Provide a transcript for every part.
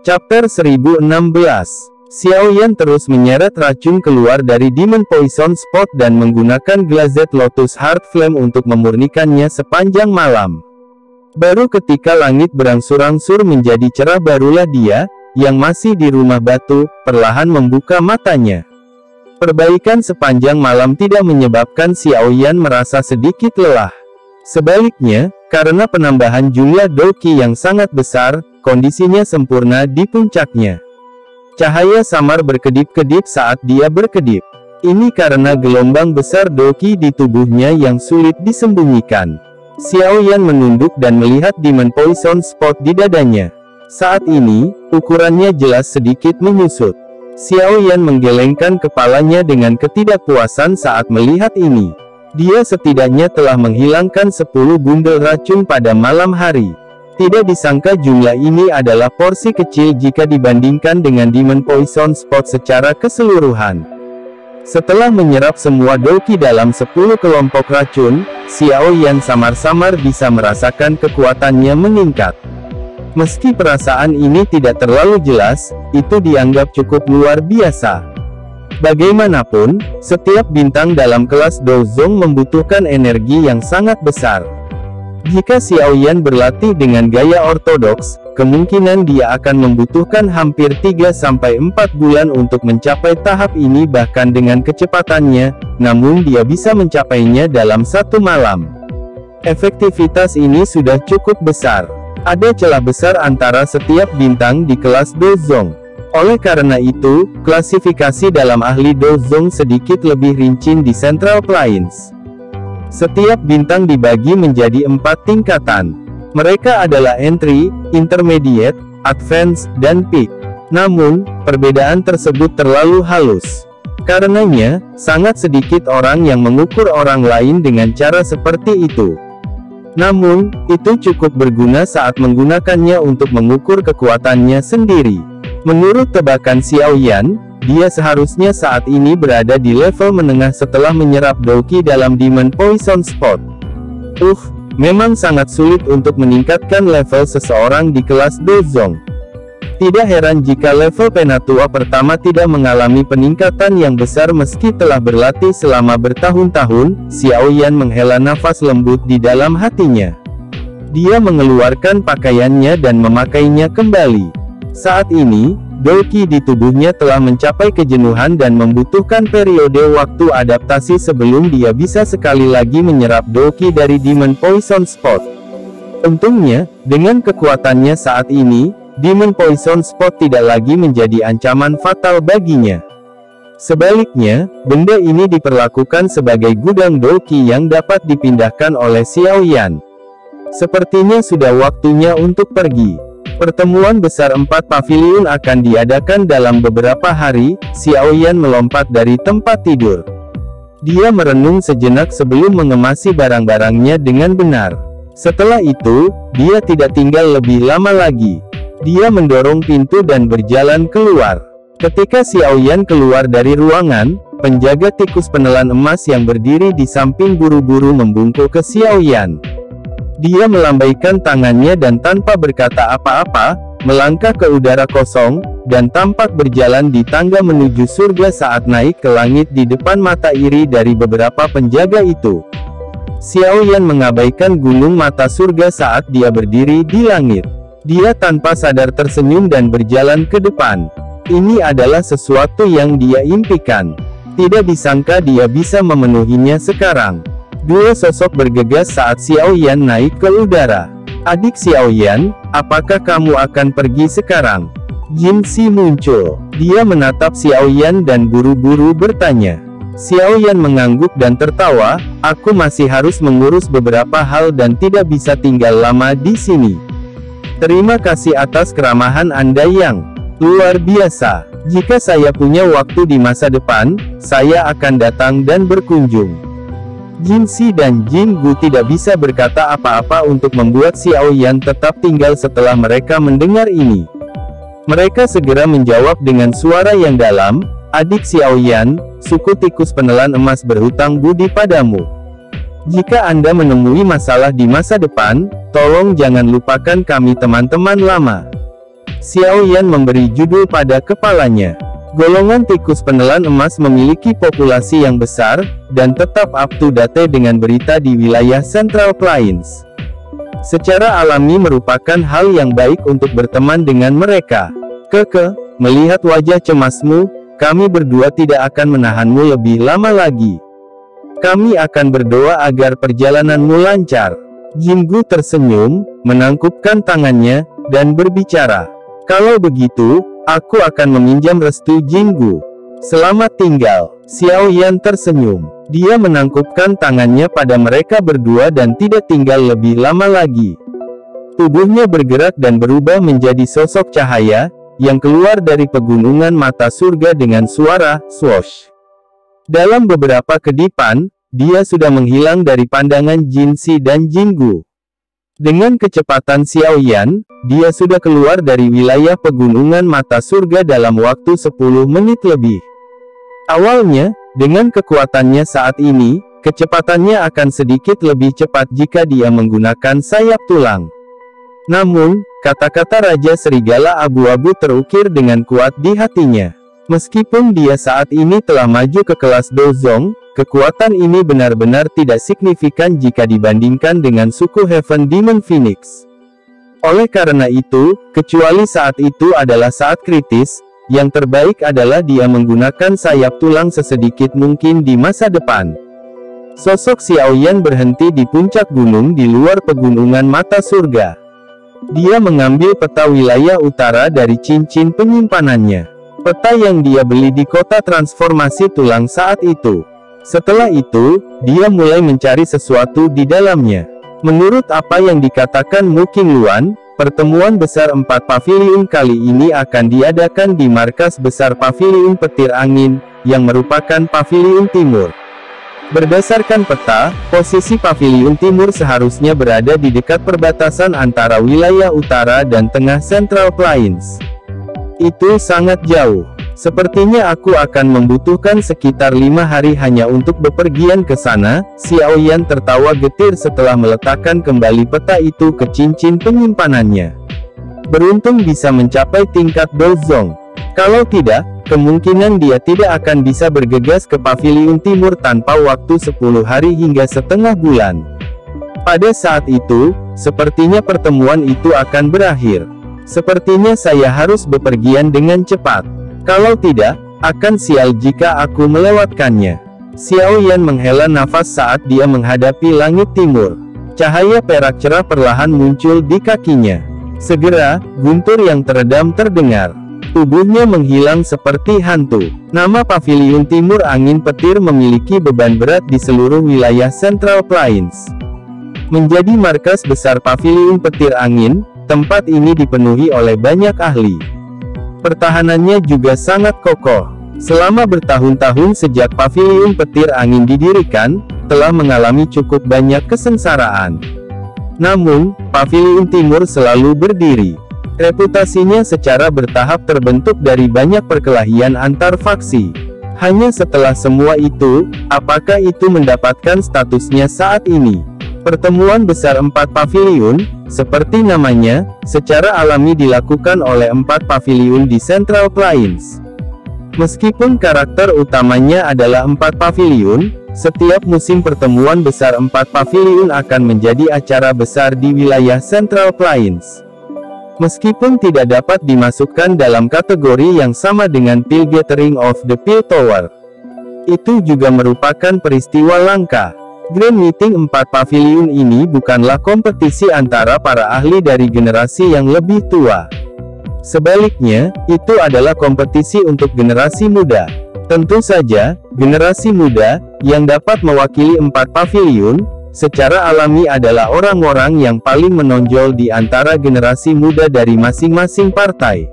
Chapter 1016. Xiaoyan terus menyeret racun keluar dari Demon Poison Spot dan menggunakan Glazed Lotus Heart Flame untuk memurnikannya sepanjang malam. Baru ketika langit berangsur-angsur menjadi cerah barulah dia, yang masih di rumah batu, perlahan membuka matanya. Perbaikan sepanjang malam tidak menyebabkan Xiaoyan merasa sedikit lelah. Sebaliknya, karena penambahan jumlah Doqi yang sangat besar, kondisinya sempurna di puncaknya. Cahaya samar berkedip-kedip saat dia berkedip. Ini karena gelombang besar Doqi di tubuhnya yang sulit disembunyikan. Xiaoyan menunduk dan melihat Demon Poison Spot di dadanya. Saat ini, ukurannya jelas sedikit menyusut. Xiaoyan menggelengkan kepalanya dengan ketidakpuasan saat melihat ini. Dia setidaknya telah menghilangkan 10 bundel racun pada malam hari. Tidak disangka jumlah ini adalah porsi kecil jika dibandingkan dengan Demon Poison Spot secara keseluruhan. Setelah menyerap semua Doqi dalam 10 kelompok racun, Xiaoyan samar-samar bisa merasakan kekuatannya meningkat. Meski perasaan ini tidak terlalu jelas, itu dianggap cukup luar biasa. Bagaimanapun, setiap bintang dalam kelas Dozong membutuhkan energi yang sangat besar. Jika Xiaoyan berlatih dengan gaya ortodoks, kemungkinan dia akan membutuhkan hampir 3-4 bulan untuk mencapai tahap ini bahkan dengan kecepatannya, namun dia bisa mencapainya dalam satu malam. Efektivitas ini sudah cukup besar. Ada celah besar antara setiap bintang di kelas Dozong. Oleh karena itu, klasifikasi dalam ahli Dozong sedikit lebih rinci di Central Plains. Setiap bintang dibagi menjadi 4 tingkatan. Mereka adalah Entry, Intermediate, Advanced, dan Peak. Namun, perbedaan tersebut terlalu halus. Karenanya, sangat sedikit orang yang mengukur orang lain dengan cara seperti itu. Namun, itu cukup berguna saat menggunakannya untuk mengukur kekuatannya sendiri. Menurut tebakan Xiaoyan, dia seharusnya saat ini berada di level menengah setelah menyerap Doqi dalam Demon Poison Spot. Memang sangat sulit untuk meningkatkan level seseorang di kelas Dozong. Tidak heran jika level penatua pertama tidak mengalami peningkatan yang besar meski telah berlatih selama bertahun-tahun. Xiaoyan menghela nafas lembut di dalam hatinya. Dia mengeluarkan pakaiannya dan memakainya kembali. Saat ini, Doqi di tubuhnya telah mencapai kejenuhan dan membutuhkan periode waktu adaptasi sebelum dia bisa sekali lagi menyerap Doqi dari Demon Poison Spot. Untungnya, dengan kekuatannya saat ini, Demon Poison Spot tidak lagi menjadi ancaman fatal baginya. Sebaliknya, benda ini diperlakukan sebagai gudang Doqi yang dapat dipindahkan oleh Xiaoyan. Sepertinya sudah waktunya untuk pergi. Pertemuan besar 4 pavilion akan diadakan dalam beberapa hari. Xiaoyan melompat dari tempat tidur. Dia merenung sejenak sebelum mengemasi barang-barangnya dengan benar. Setelah itu, dia tidak tinggal lebih lama lagi. Dia mendorong pintu dan berjalan keluar. Ketika Xiaoyan keluar dari ruangan, penjaga tikus penelan emas yang berdiri di samping buru-buru membungkuk ke Xiaoyan. Dia melambaikan tangannya dan tanpa berkata apa-apa, melangkah ke udara kosong, dan tampak berjalan di tangga menuju surga saat naik ke langit di depan mata iri dari beberapa penjaga itu. Xiaoyan mengabaikan gunung mata surga saat dia berdiri di langit. Dia tanpa sadar tersenyum dan berjalan ke depan. Ini adalah sesuatu yang dia impikan. Tidak disangka dia bisa memenuhinya sekarang. Dua sosok bergegas saat Xiaoyan naik ke udara. Adik Xiaoyan, apakah kamu akan pergi sekarang? Jin Xi muncul. Dia menatap Xiaoyan dan buru-buru bertanya. Xiaoyan mengangguk dan tertawa, aku masih harus mengurus beberapa hal dan tidak bisa tinggal lama di sini. Terima kasih atas keramahan Anda yang luar biasa. Jika saya punya waktu di masa depan, saya akan datang dan berkunjung. Jin Xi dan Jin Gu tidak bisa berkata apa-apa untuk membuat Xiaoyan tetap tinggal setelah mereka mendengar ini. Mereka segera menjawab dengan suara yang dalam, adik Xiaoyan, suku tikus penelan emas berhutang budi padamu. Jika Anda menemui masalah di masa depan, tolong jangan lupakan kami teman-teman lama. Xiao Yan memberi judul pada kepalanya. Golongan tikus penelan emas memiliki populasi yang besar, dan tetap up to date dengan berita di wilayah Central Plains. Secara alami merupakan hal yang baik untuk berteman dengan mereka. Keke, melihat wajah cemasmu, kami berdua tidak akan menahanmu lebih lama lagi. Kami akan berdoa agar perjalananmu lancar. Jingu tersenyum, menangkupkan tangannya, dan berbicara. Kalau begitu, aku akan meminjam restu Jingu. Selamat tinggal. Xiao Yan tersenyum. Dia menangkupkan tangannya pada mereka berdua dan tidak tinggal lebih lama lagi. Tubuhnya bergerak dan berubah menjadi sosok cahaya, yang keluar dari pegunungan mata surga dengan suara, swoosh. Dalam beberapa kedipan, dia sudah menghilang dari pandangan Jinxi dan Jingu. Dengan kecepatan Xiao Yan, dia sudah keluar dari wilayah pegunungan mata surga dalam waktu 10 menit lebih. Awalnya, dengan kekuatannya saat ini, kecepatannya akan sedikit lebih cepat jika dia menggunakan sayap tulang. Namun, kata-kata Raja Serigala Abu-Abu terukir dengan kuat di hatinya. Meskipun dia saat ini telah maju ke kelas Dozong, kekuatan ini benar-benar tidak signifikan jika dibandingkan dengan suku Heaven Demon Phoenix. Oleh karena itu, kecuali saat itu adalah saat kritis, yang terbaik adalah dia menggunakan sayap tulang sesedikit mungkin di masa depan. Sosok Xiao Yan berhenti di puncak gunung di luar pegunungan mata surga. Dia mengambil peta wilayah utara dari cincin penyimpanannya. Peta yang dia beli di kota transformasi tulang saat itu. Setelah itu, dia mulai mencari sesuatu di dalamnya. Menurut apa yang dikatakan Mu Qingluan, pertemuan besar 4 paviliun kali ini akan diadakan di markas besar Paviliun Petir Angin, yang merupakan Paviliun Timur. Berdasarkan peta, posisi Paviliun Timur seharusnya berada di dekat perbatasan antara wilayah utara dan tengah Central Plains. Itu sangat jauh. Sepertinya aku akan membutuhkan sekitar 5 hari hanya untuk bepergian ke sana. Xiao Yan tertawa getir setelah meletakkan kembali peta itu ke cincin penyimpanannya. Beruntung bisa mencapai tingkat Dozong. Kalau tidak, kemungkinan dia tidak akan bisa bergegas ke Paviliun Timur tanpa waktu 10 hari hingga setengah bulan. Pada saat itu, sepertinya pertemuan itu akan berakhir. Sepertinya saya harus bepergian dengan cepat. Kalau tidak, akan sial jika aku melewatkannya. Xiao Yan menghela nafas saat dia menghadapi langit timur. Cahaya perak cerah perlahan muncul di kakinya. Segera, guntur yang teredam terdengar. Tubuhnya menghilang seperti hantu. Nama Paviliun Timur Angin Petir memiliki beban berat di seluruh wilayah Central Plains. Menjadi markas besar Paviliun Petir Angin, tempat ini dipenuhi oleh banyak ahli. Pertahanannya juga sangat kokoh. Selama bertahun-tahun sejak Paviliun Petir Angin didirikan, telah mengalami cukup banyak kesengsaraan. Namun, Paviliun Timur selalu berdiri. Reputasinya secara bertahap terbentuk dari banyak perkelahian antar faksi. Hanya setelah semua itu, apakah itu mendapatkan statusnya saat ini? Pertemuan besar 4 paviliun, seperti namanya, secara alami dilakukan oleh 4 paviliun di Central Plains. Meskipun karakter utamanya adalah 4 paviliun, setiap musim pertemuan besar 4 paviliun akan menjadi acara besar di wilayah Central Plains. Meskipun tidak dapat dimasukkan dalam kategori yang sama dengan Pil Gathering of the Pil Tower, itu juga merupakan peristiwa langka. Grand Meeting 4 paviliun ini bukanlah kompetisi antara para ahli dari generasi yang lebih tua. Sebaliknya, itu adalah kompetisi untuk generasi muda. Tentu saja, generasi muda, yang dapat mewakili 4 paviliun, secara alami adalah orang-orang yang paling menonjol di antara generasi muda dari masing-masing partai.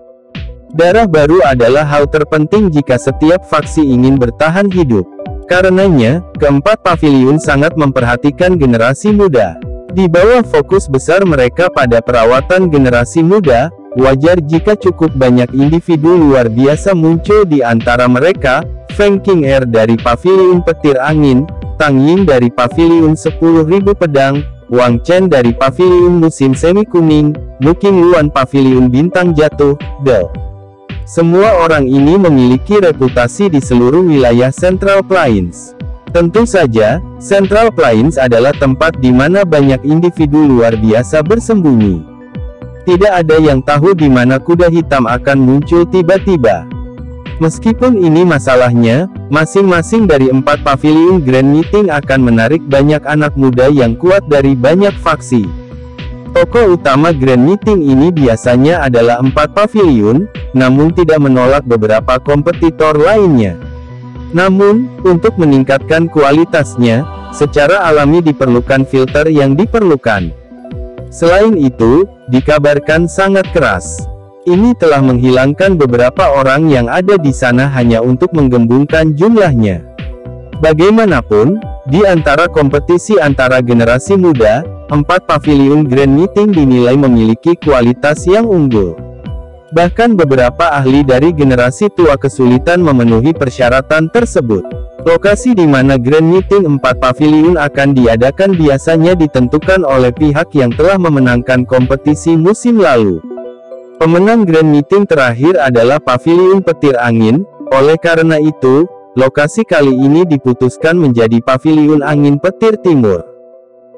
Darah baru adalah hal terpenting jika setiap faksi ingin bertahan hidup. Karenanya, keempat paviliun sangat memperhatikan generasi muda. Di bawah fokus besar mereka pada perawatan generasi muda, wajar jika cukup banyak individu luar biasa muncul di antara mereka. Feng Qing'er dari Paviliun Petir Angin, Tang Ying dari Paviliun 10.000 Pedang, Wang Chen dari Paviliun Musim Semi Kuning, Mu Qingluan Paviliun Bintang Jatuh, Del. Semua orang ini memiliki reputasi di seluruh wilayah Central Plains. Tentu saja, Central Plains adalah tempat di mana banyak individu luar biasa bersembunyi. Tidak ada yang tahu di mana kuda hitam akan muncul tiba-tiba. Meskipun ini masalahnya, masing-masing dari 4 paviliun Grand Meeting akan menarik banyak anak muda yang kuat dari banyak faksi. Tokoh utama Grand Meeting ini biasanya adalah 4 paviliun, namun tidak menolak beberapa kompetitor lainnya. Namun, untuk meningkatkan kualitasnya, secara alami diperlukan filter yang diperlukan. Selain itu, dikabarkan sangat keras. Ini telah menghilangkan beberapa orang yang ada di sana hanya untuk menggembungkan jumlahnya. Bagaimanapun, di antara kompetisi antara generasi muda, 4 paviliun Grand Meeting dinilai memiliki kualitas yang unggul. Bahkan beberapa ahli dari generasi tua kesulitan memenuhi persyaratan tersebut. Lokasi di mana Grand Meeting 4 paviliun akan diadakan biasanya ditentukan oleh pihak yang telah memenangkan kompetisi musim lalu. Pemenang Grand Meeting terakhir adalah Paviliun Petir Angin, oleh karena itu, lokasi kali ini diputuskan menjadi Paviliun Angin Petir Timur.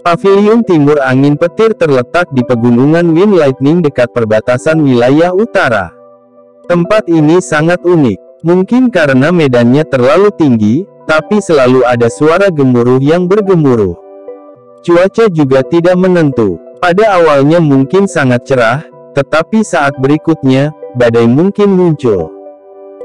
Paviliun Timur Angin Petir terletak di pegunungan Wind Lightning dekat perbatasan wilayah utara. Tempat ini sangat unik, mungkin karena medannya terlalu tinggi, tapi selalu ada suara gemuruh yang bergemuruh. Cuaca juga tidak menentu, pada awalnya mungkin sangat cerah, tetapi saat berikutnya, badai mungkin muncul.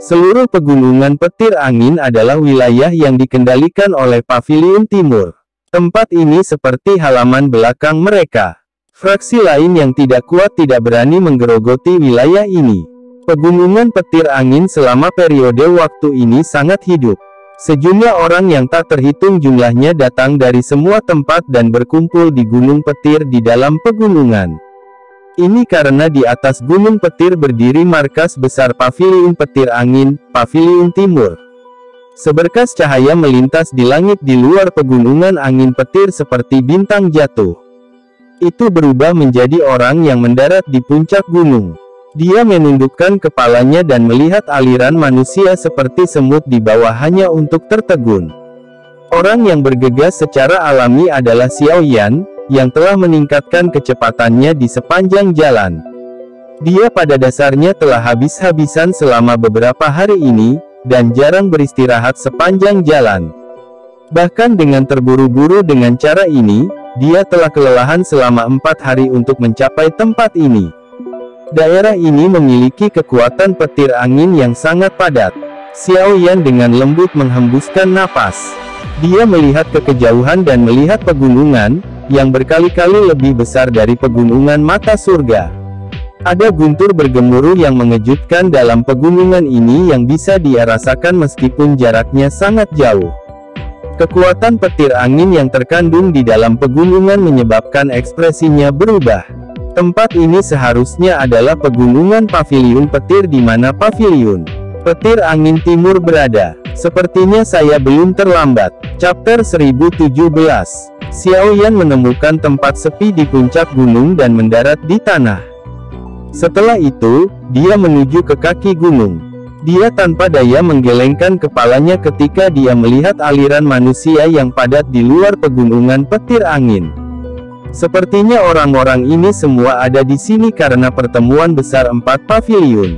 Seluruh pegunungan petir angin adalah wilayah yang dikendalikan oleh Paviliun Timur. Tempat ini seperti halaman belakang mereka. Fraksi lain yang tidak kuat tidak berani menggerogoti wilayah ini. Pegunungan petir angin selama periode waktu ini sangat hidup. Sejumlah orang yang tak terhitung jumlahnya datang dari semua tempat dan berkumpul di gunung petir di dalam pegunungan. Ini karena di atas gunung petir berdiri markas besar Paviliun Petir Angin, Paviliun Timur. Seberkas cahaya melintas di langit di luar pegunungan angin petir seperti bintang jatuh. Itu berubah menjadi orang yang mendarat di puncak gunung. Dia menundukkan kepalanya dan melihat aliran manusia seperti semut di bawah hanya untuk tertegun. Orang yang bergegas secara alami adalah Xiao Yan, yang telah meningkatkan kecepatannya di sepanjang jalan. Dia pada dasarnya telah habis-habisan selama beberapa hari ini, dan jarang beristirahat sepanjang jalan. Bahkan dengan terburu-buru dengan cara ini, dia telah kelelahan selama 4 hari untuk mencapai tempat ini. Daerah ini memiliki kekuatan petir angin yang sangat padat. Xiao Yan dengan lembut menghembuskan napas. Dia melihat ke kejauhan dan melihat pegunungan, yang berkali-kali lebih besar dari pegunungan mata surga. Ada guntur bergemuruh yang mengejutkan dalam pegunungan ini yang bisa dia rasakan meskipun jaraknya sangat jauh. Kekuatan petir angin yang terkandung di dalam pegunungan menyebabkan ekspresinya berubah. Tempat ini seharusnya adalah pegunungan Paviliun Petir di mana Paviliun Petir Angin Timur berada. Sepertinya saya belum terlambat. Chapter 1017. Xiao Yan menemukan tempat sepi di puncak gunung dan mendarat di tanah. Setelah itu, dia menuju ke kaki gunung. Dia tanpa daya menggelengkan kepalanya ketika dia melihat aliran manusia yang padat di luar pegunungan petir angin. Sepertinya orang-orang ini semua ada di sini karena pertemuan besar 4 paviliun.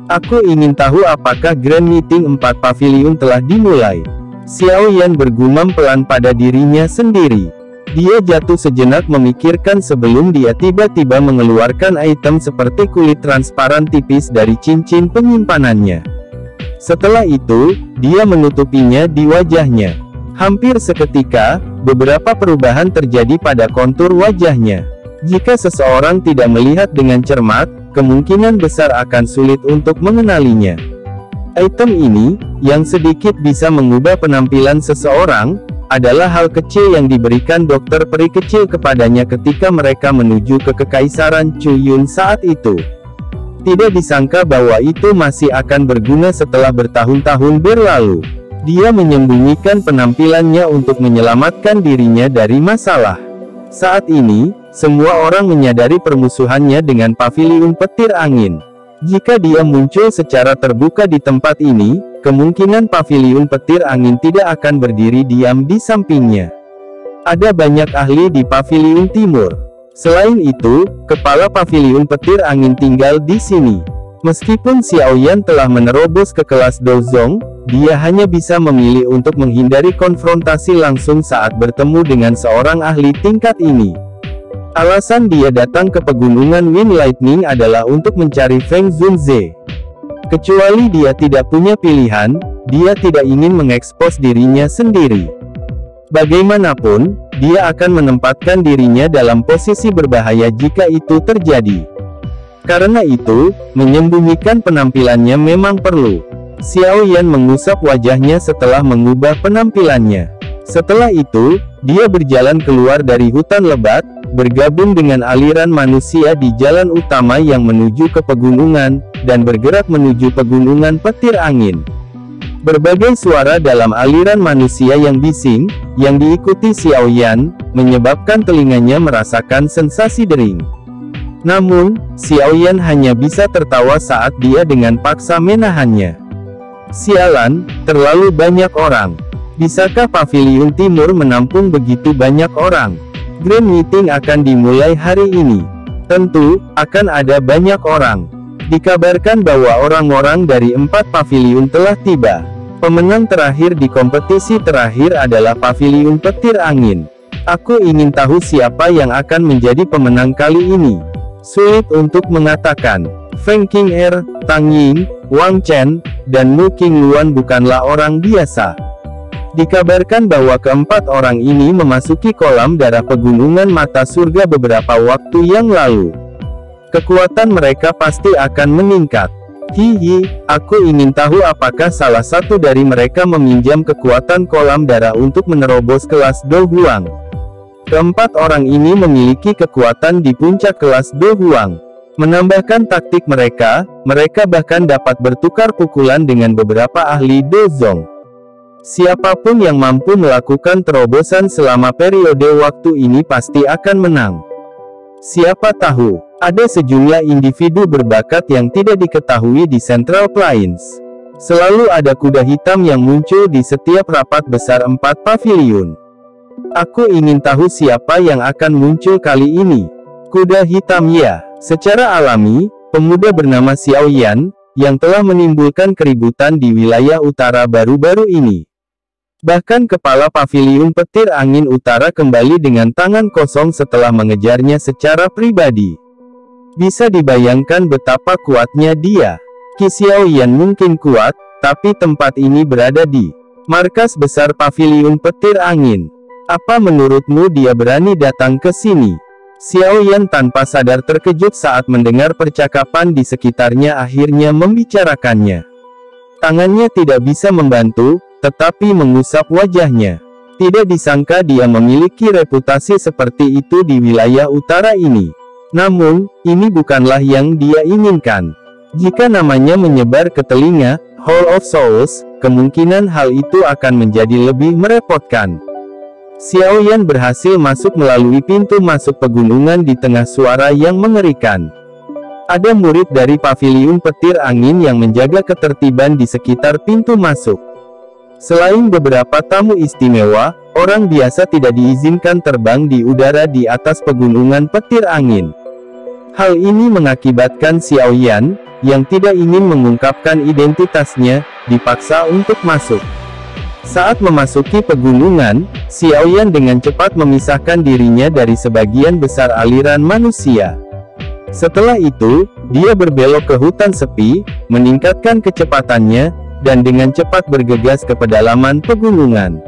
Aku ingin tahu apakah Grand Meeting 4 paviliun telah dimulai. Xiao Yan bergumam pelan pada dirinya sendiri. Dia jatuh sejenak memikirkan sebelum dia tiba-tiba mengeluarkan item seperti kulit transparan tipis dari cincin penyimpanannya. Setelah itu, dia menutupinya di wajahnya. Hampir seketika, beberapa perubahan terjadi pada kontur wajahnya. Jika seseorang tidak melihat dengan cermat, kemungkinan besar akan sulit untuk mengenalinya. Item ini, yang sedikit bisa mengubah penampilan seseorang, adalah hal kecil yang diberikan dokter peri kecil kepadanya ketika mereka menuju ke Kekaisaran Chuyun saat itu. Tidak disangka bahwa itu masih akan berguna setelah bertahun-tahun berlalu. Dia menyembunyikan penampilannya untuk menyelamatkan dirinya dari masalah. Saat ini, semua orang menyadari permusuhannya dengan paviliun petir angin. Jika dia muncul secara terbuka di tempat ini, kemungkinan paviliun petir angin tidak akan berdiri diam di sampingnya. Ada banyak ahli di paviliun timur. Selain itu, kepala paviliun petir angin tinggal di sini. Meskipun Xiao Yan telah menerobos ke kelas Dozong, dia hanya bisa memilih untuk menghindari konfrontasi langsung saat bertemu dengan seorang ahli tingkat ini. Alasan dia datang ke pegunungan Wind Lightning adalah untuk mencari Feng Zunze. Kecuali dia tidak punya pilihan, dia tidak ingin mengekspos dirinya sendiri. Bagaimanapun, dia akan menempatkan dirinya dalam posisi berbahaya jika itu terjadi. Karena itu, menyembunyikan penampilannya memang perlu. Xiao Yan mengusap wajahnya setelah mengubah penampilannya. Setelah itu, dia berjalan keluar dari hutan lebat, bergabung dengan aliran manusia di jalan utama yang menuju ke pegunungan, dan bergerak menuju pegunungan petir angin. Berbagai suara dalam aliran manusia yang bising, yang diikuti Xiao Yan, menyebabkan telinganya merasakan sensasi dering. Namun, Xiao Yan hanya bisa tertawa saat dia dengan paksa menahannya. Sialan, terlalu banyak orang. Bisakah paviliun timur menampung begitu banyak orang? Grand Meeting akan dimulai hari ini. Tentu, akan ada banyak orang. Dikabarkan bahwa orang-orang dari 4 paviliun telah tiba. Pemenang terakhir di kompetisi terakhir adalah paviliun petir angin. Aku ingin tahu siapa yang akan menjadi pemenang kali ini. Sulit untuk mengatakan. Feng Qing'er, Tang Ying, Wang Chen, dan Mu Qingluan bukanlah orang biasa. Dikabarkan bahwa keempat orang ini memasuki kolam darah pegunungan mata surga beberapa waktu yang lalu. Kekuatan mereka pasti akan meningkat. Hihi, aku ingin tahu apakah salah satu dari mereka meminjam kekuatan kolam darah untuk menerobos kelas Do Huang. Keempat orang ini memiliki kekuatan di puncak kelas Do Huang. Menambahkan taktik mereka, mereka bahkan dapat bertukar pukulan dengan beberapa ahli Dozong. Siapapun yang mampu melakukan terobosan selama periode waktu ini pasti akan menang. Siapa tahu, ada sejumlah individu berbakat yang tidak diketahui di Central Plains. Selalu ada kuda hitam yang muncul di setiap rapat besar 4 paviliun. Aku ingin tahu siapa yang akan muncul kali ini. Kuda hitam ya. Secara alami, pemuda bernama Xiao Yan, yang telah menimbulkan keributan di wilayah utara baru-baru ini. Bahkan kepala paviliun petir angin utara kembali dengan tangan kosong setelah mengejarnya secara pribadi. Bisa dibayangkan betapa kuatnya dia. Qi Xiao Yan mungkin kuat, tapi tempat ini berada di markas besar paviliun petir angin. Apa menurutmu dia berani datang ke sini? Xiao Yan tanpa sadar terkejut saat mendengar percakapan di sekitarnya akhirnya membicarakannya. Tangannya tidak bisa membantu, tetapi mengusap wajahnya. Tidak disangka dia memiliki reputasi seperti itu di wilayah utara ini. Namun, ini bukanlah yang dia inginkan. Jika namanya menyebar ke telinga Hall of Souls, kemungkinan hal itu akan menjadi lebih merepotkan. Xiao Yan berhasil masuk melalui pintu masuk pegunungan di tengah suara yang mengerikan. Ada murid dari paviliun petir angin yang menjaga ketertiban di sekitar pintu masuk. Selain beberapa tamu istimewa, orang biasa tidak diizinkan terbang di udara di atas pegunungan petir angin. Hal ini mengakibatkan Xiao Yan, yang tidak ingin mengungkapkan identitasnya, dipaksa untuk masuk. Saat memasuki pegunungan, Xiao Yan dengan cepat memisahkan dirinya dari sebagian besar aliran manusia. Setelah itu, dia berbelok ke hutan sepi, meningkatkan kecepatannya, dan dengan cepat bergegas ke pedalaman pegunungan.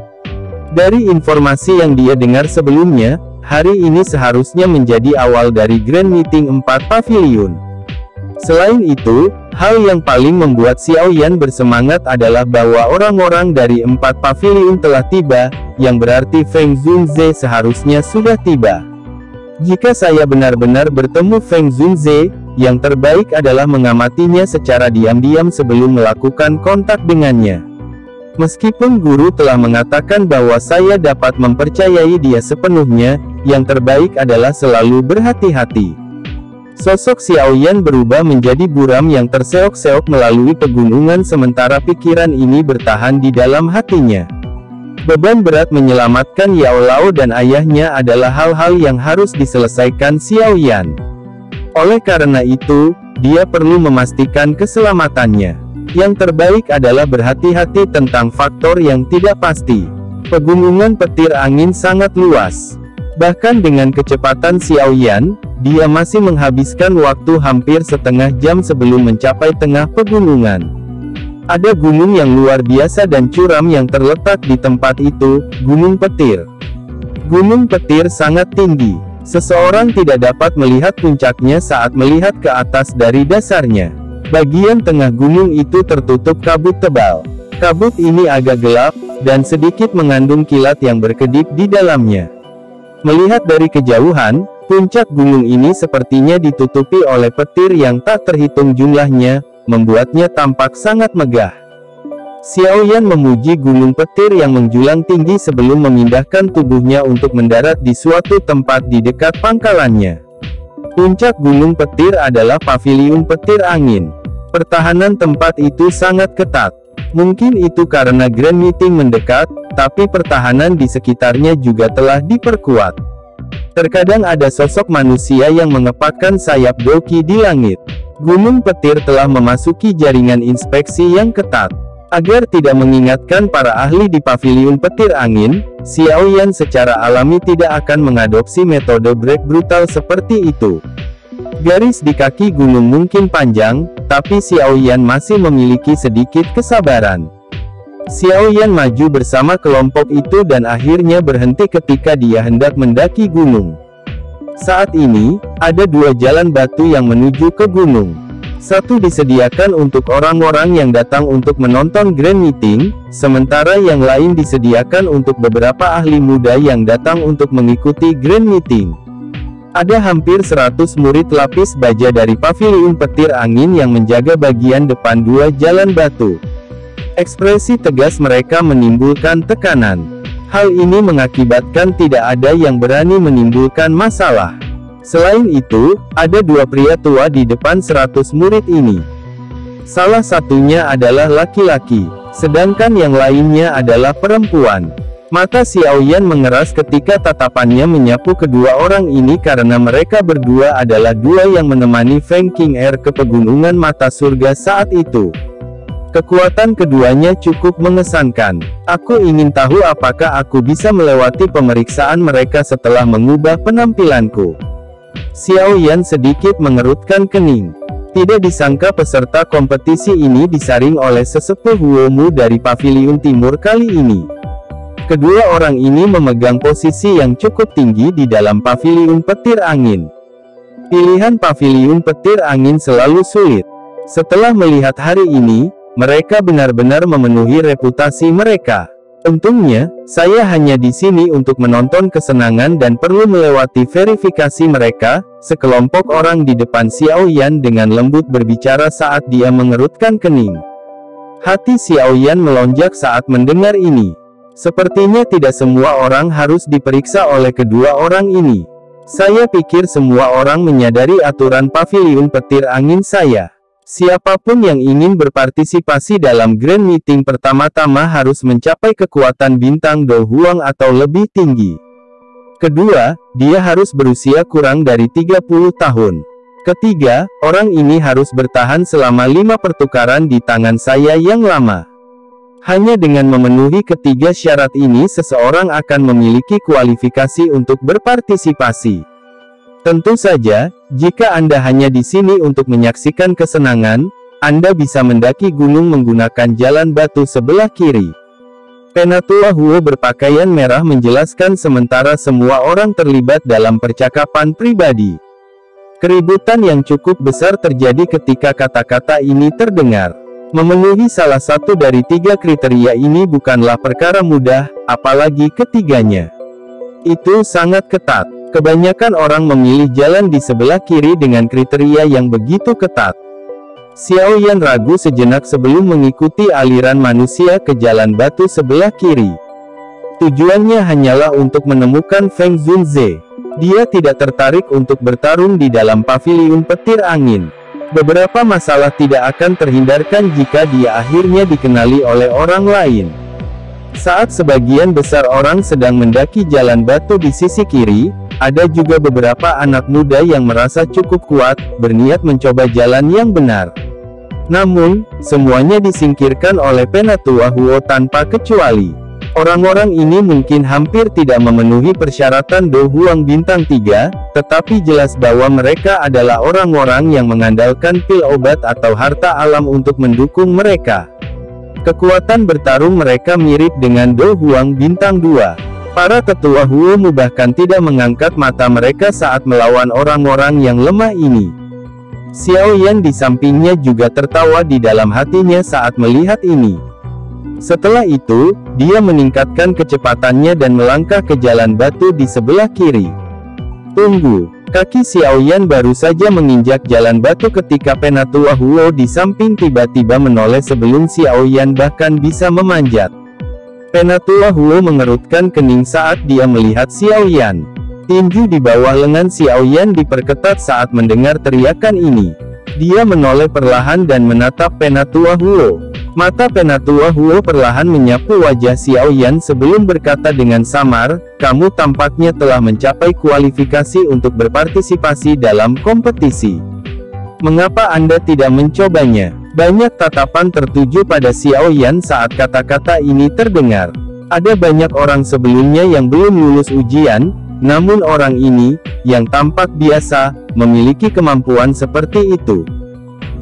Dari informasi yang dia dengar sebelumnya, hari ini seharusnya menjadi awal dari Grand Meeting 4 Paviliun. Selain itu, hal yang paling membuat Xiao Yan bersemangat adalah bahwa orang-orang dari 4 paviliun telah tiba, yang berarti Feng Zunze seharusnya sudah tiba. Jika saya benar-benar bertemu Feng Zunze, yang terbaik adalah mengamatinya secara diam-diam sebelum melakukan kontak dengannya. Meskipun guru telah mengatakan bahwa saya dapat mempercayai dia sepenuhnya, yang terbaik adalah selalu berhati-hati. Sosok Xiaoyan berubah menjadi buram yang terseok-seok melalui pegunungan sementara pikiran ini bertahan di dalam hatinya. Beban berat menyelamatkan Yao Lao dan ayahnya adalah hal-hal yang harus diselesaikan Xiaoyan. Oleh karena itu, dia perlu memastikan keselamatannya. Yang terbaik adalah berhati-hati tentang faktor yang tidak pasti. Pegunungan petir angin sangat luas. Bahkan dengan kecepatan Xiaoyan, dia masih menghabiskan waktu hampir setengah jam sebelum mencapai tengah pegunungan. Ada gunung yang luar biasa dan curam yang terletak di tempat itu, Gunung Petir. Gunung Petir sangat tinggi. Seseorang tidak dapat melihat puncaknya saat melihat ke atas dari dasarnya. Bagian tengah gunung itu tertutup kabut tebal. Kabut ini agak gelap, dan sedikit mengandung kilat yang berkedip di dalamnya. Melihat dari kejauhan, puncak gunung ini sepertinya ditutupi oleh petir yang tak terhitung jumlahnya, membuatnya tampak sangat megah. Xiaoyan memuji gunung petir yang menjulang tinggi sebelum memindahkan tubuhnya untuk mendarat di suatu tempat di dekat pangkalannya. Puncak gunung petir adalah paviliun petir angin. Pertahanan tempat itu sangat ketat. Mungkin itu karena Grand Meeting mendekat, tapi pertahanan di sekitarnya juga telah diperkuat. Terkadang ada sosok manusia yang mengepakkan sayap doki di langit. Gunung petir telah memasuki jaringan inspeksi yang ketat. Agar tidak mengingatkan para ahli di paviliun petir angin, Xiaoyan secara alami tidak akan mengadopsi metode break brutal seperti itu. Garis di kaki gunung mungkin panjang, tapi Xiaoyan masih memiliki sedikit kesabaran. Xiaoyan maju bersama kelompok itu dan akhirnya berhenti ketika dia hendak mendaki gunung. Saat ini, ada dua jalan batu yang menuju ke gunung. Satu disediakan untuk orang-orang yang datang untuk menonton Grand Meeting, sementara yang lain disediakan untuk beberapa ahli muda yang datang untuk mengikuti Grand Meeting. Ada hampir 100 murid lapis baja dari paviliun petir angin yang menjaga bagian depan dua jalan batu. Ekspresi tegas mereka menimbulkan tekanan. Hal ini mengakibatkan tidak ada yang berani menimbulkan masalah. Selain itu, ada dua pria tua di depan 100 murid ini. Salah satunya adalah laki-laki, sedangkan yang lainnya adalah perempuan. Mata Xiaoyan mengeras ketika tatapannya menyapu kedua orang ini karena mereka berdua adalah dua yang menemani Feng Qing'er ke pegunungan mata surga saat itu. Kekuatan keduanya cukup mengesankan. Aku ingin tahu apakah aku bisa melewati pemeriksaan mereka setelah mengubah penampilanku. Xiaoyan sedikit mengerutkan kening. Tidak disangka peserta kompetisi ini disaring oleh sesepuh Wuomu dari paviliun timur kali ini. Kedua orang ini memegang posisi yang cukup tinggi di dalam paviliun petir angin. Pilihan paviliun petir angin selalu sulit. Setelah melihat hari ini, mereka benar-benar memenuhi reputasi mereka. Untungnya, saya hanya di sini untuk menonton kesenangan dan perlu melewati verifikasi mereka, sekelompok orang di depan Xiaoyan dengan lembut berbicara saat dia mengerutkan kening. Hati Xiaoyan melonjak saat mendengar ini. Sepertinya tidak semua orang harus diperiksa oleh kedua orang ini. Saya pikir semua orang menyadari aturan paviliun petir angin saya. Siapapun yang ingin berpartisipasi dalam Grand Meeting pertama-tama harus mencapai kekuatan bintang Do Huang atau lebih tinggi. Kedua, dia harus berusia kurang dari 30 tahun. Ketiga, orang ini harus bertahan selama 5 pertukaran di tangan saya yang lama. Hanya dengan memenuhi ketiga syarat ini seseorang akan memiliki kualifikasi untuk berpartisipasi. Tentu saja, jika Anda hanya di sini untuk menyaksikan kesenangan, Anda bisa mendaki gunung menggunakan jalan batu sebelah kiri. Penatua Huo berpakaian merah menjelaskan sementara semua orang terlibat dalam percakapan pribadi. Keributan yang cukup besar terjadi ketika kata-kata ini terdengar. Memenuhi salah satu dari 3 kriteria ini bukanlah perkara mudah, apalagi ketiganya. Itu sangat ketat. Kebanyakan orang memilih jalan di sebelah kiri dengan kriteria yang begitu ketat. Xiao Yan ragu sejenak sebelum mengikuti aliran manusia ke jalan batu sebelah kiri. Tujuannya hanyalah untuk menemukan Feng Zunze. Dia tidak tertarik untuk bertarung di dalam paviliun petir angin. Beberapa masalah tidak akan terhindarkan jika dia akhirnya dikenali oleh orang lain. Saat sebagian besar orang sedang mendaki jalan batu di sisi kiri, ada juga beberapa anak muda yang merasa cukup kuat, berniat mencoba jalan yang benar. Namun, semuanya disingkirkan oleh Penatua Huo tanpa kecuali. Orang-orang ini mungkin hampir tidak memenuhi persyaratan Do Huang Bintang 3, tetapi jelas bahwa mereka adalah orang-orang yang mengandalkan pil obat atau harta alam untuk mendukung mereka. Kekuatan bertarung mereka mirip dengan Do Huang Bintang 2. Para tetua Huo bahkan tidak mengangkat mata mereka saat melawan orang-orang yang lemah ini. Xiao Yan di sampingnya juga tertawa di dalam hatinya saat melihat ini. Setelah itu, dia meningkatkan kecepatannya dan melangkah ke jalan batu di sebelah kiri. Tunggu, kaki Xiao Yan baru saja menginjak jalan batu ketika Penatua Huo di samping tiba-tiba menoleh sebelum Xiao Yan bahkan bisa memanjat. Penatua Huo mengerutkan kening saat dia melihat Xiao Yan. Tinju di bawah lengan Xiao Yan diperketat saat mendengar teriakan ini. Dia menoleh perlahan dan menatap Penatua Huo. Mata Penatua Huo perlahan menyapu wajah Xiao Yan sebelum berkata dengan samar, "Kamu tampaknya telah mencapai kualifikasi untuk berpartisipasi dalam kompetisi. Mengapa Anda tidak mencobanya?" Banyak tatapan tertuju pada Xiao Yan saat kata-kata ini terdengar. Ada banyak orang sebelumnya yang belum lulus ujian, namun orang ini, yang tampak biasa, memiliki kemampuan seperti itu.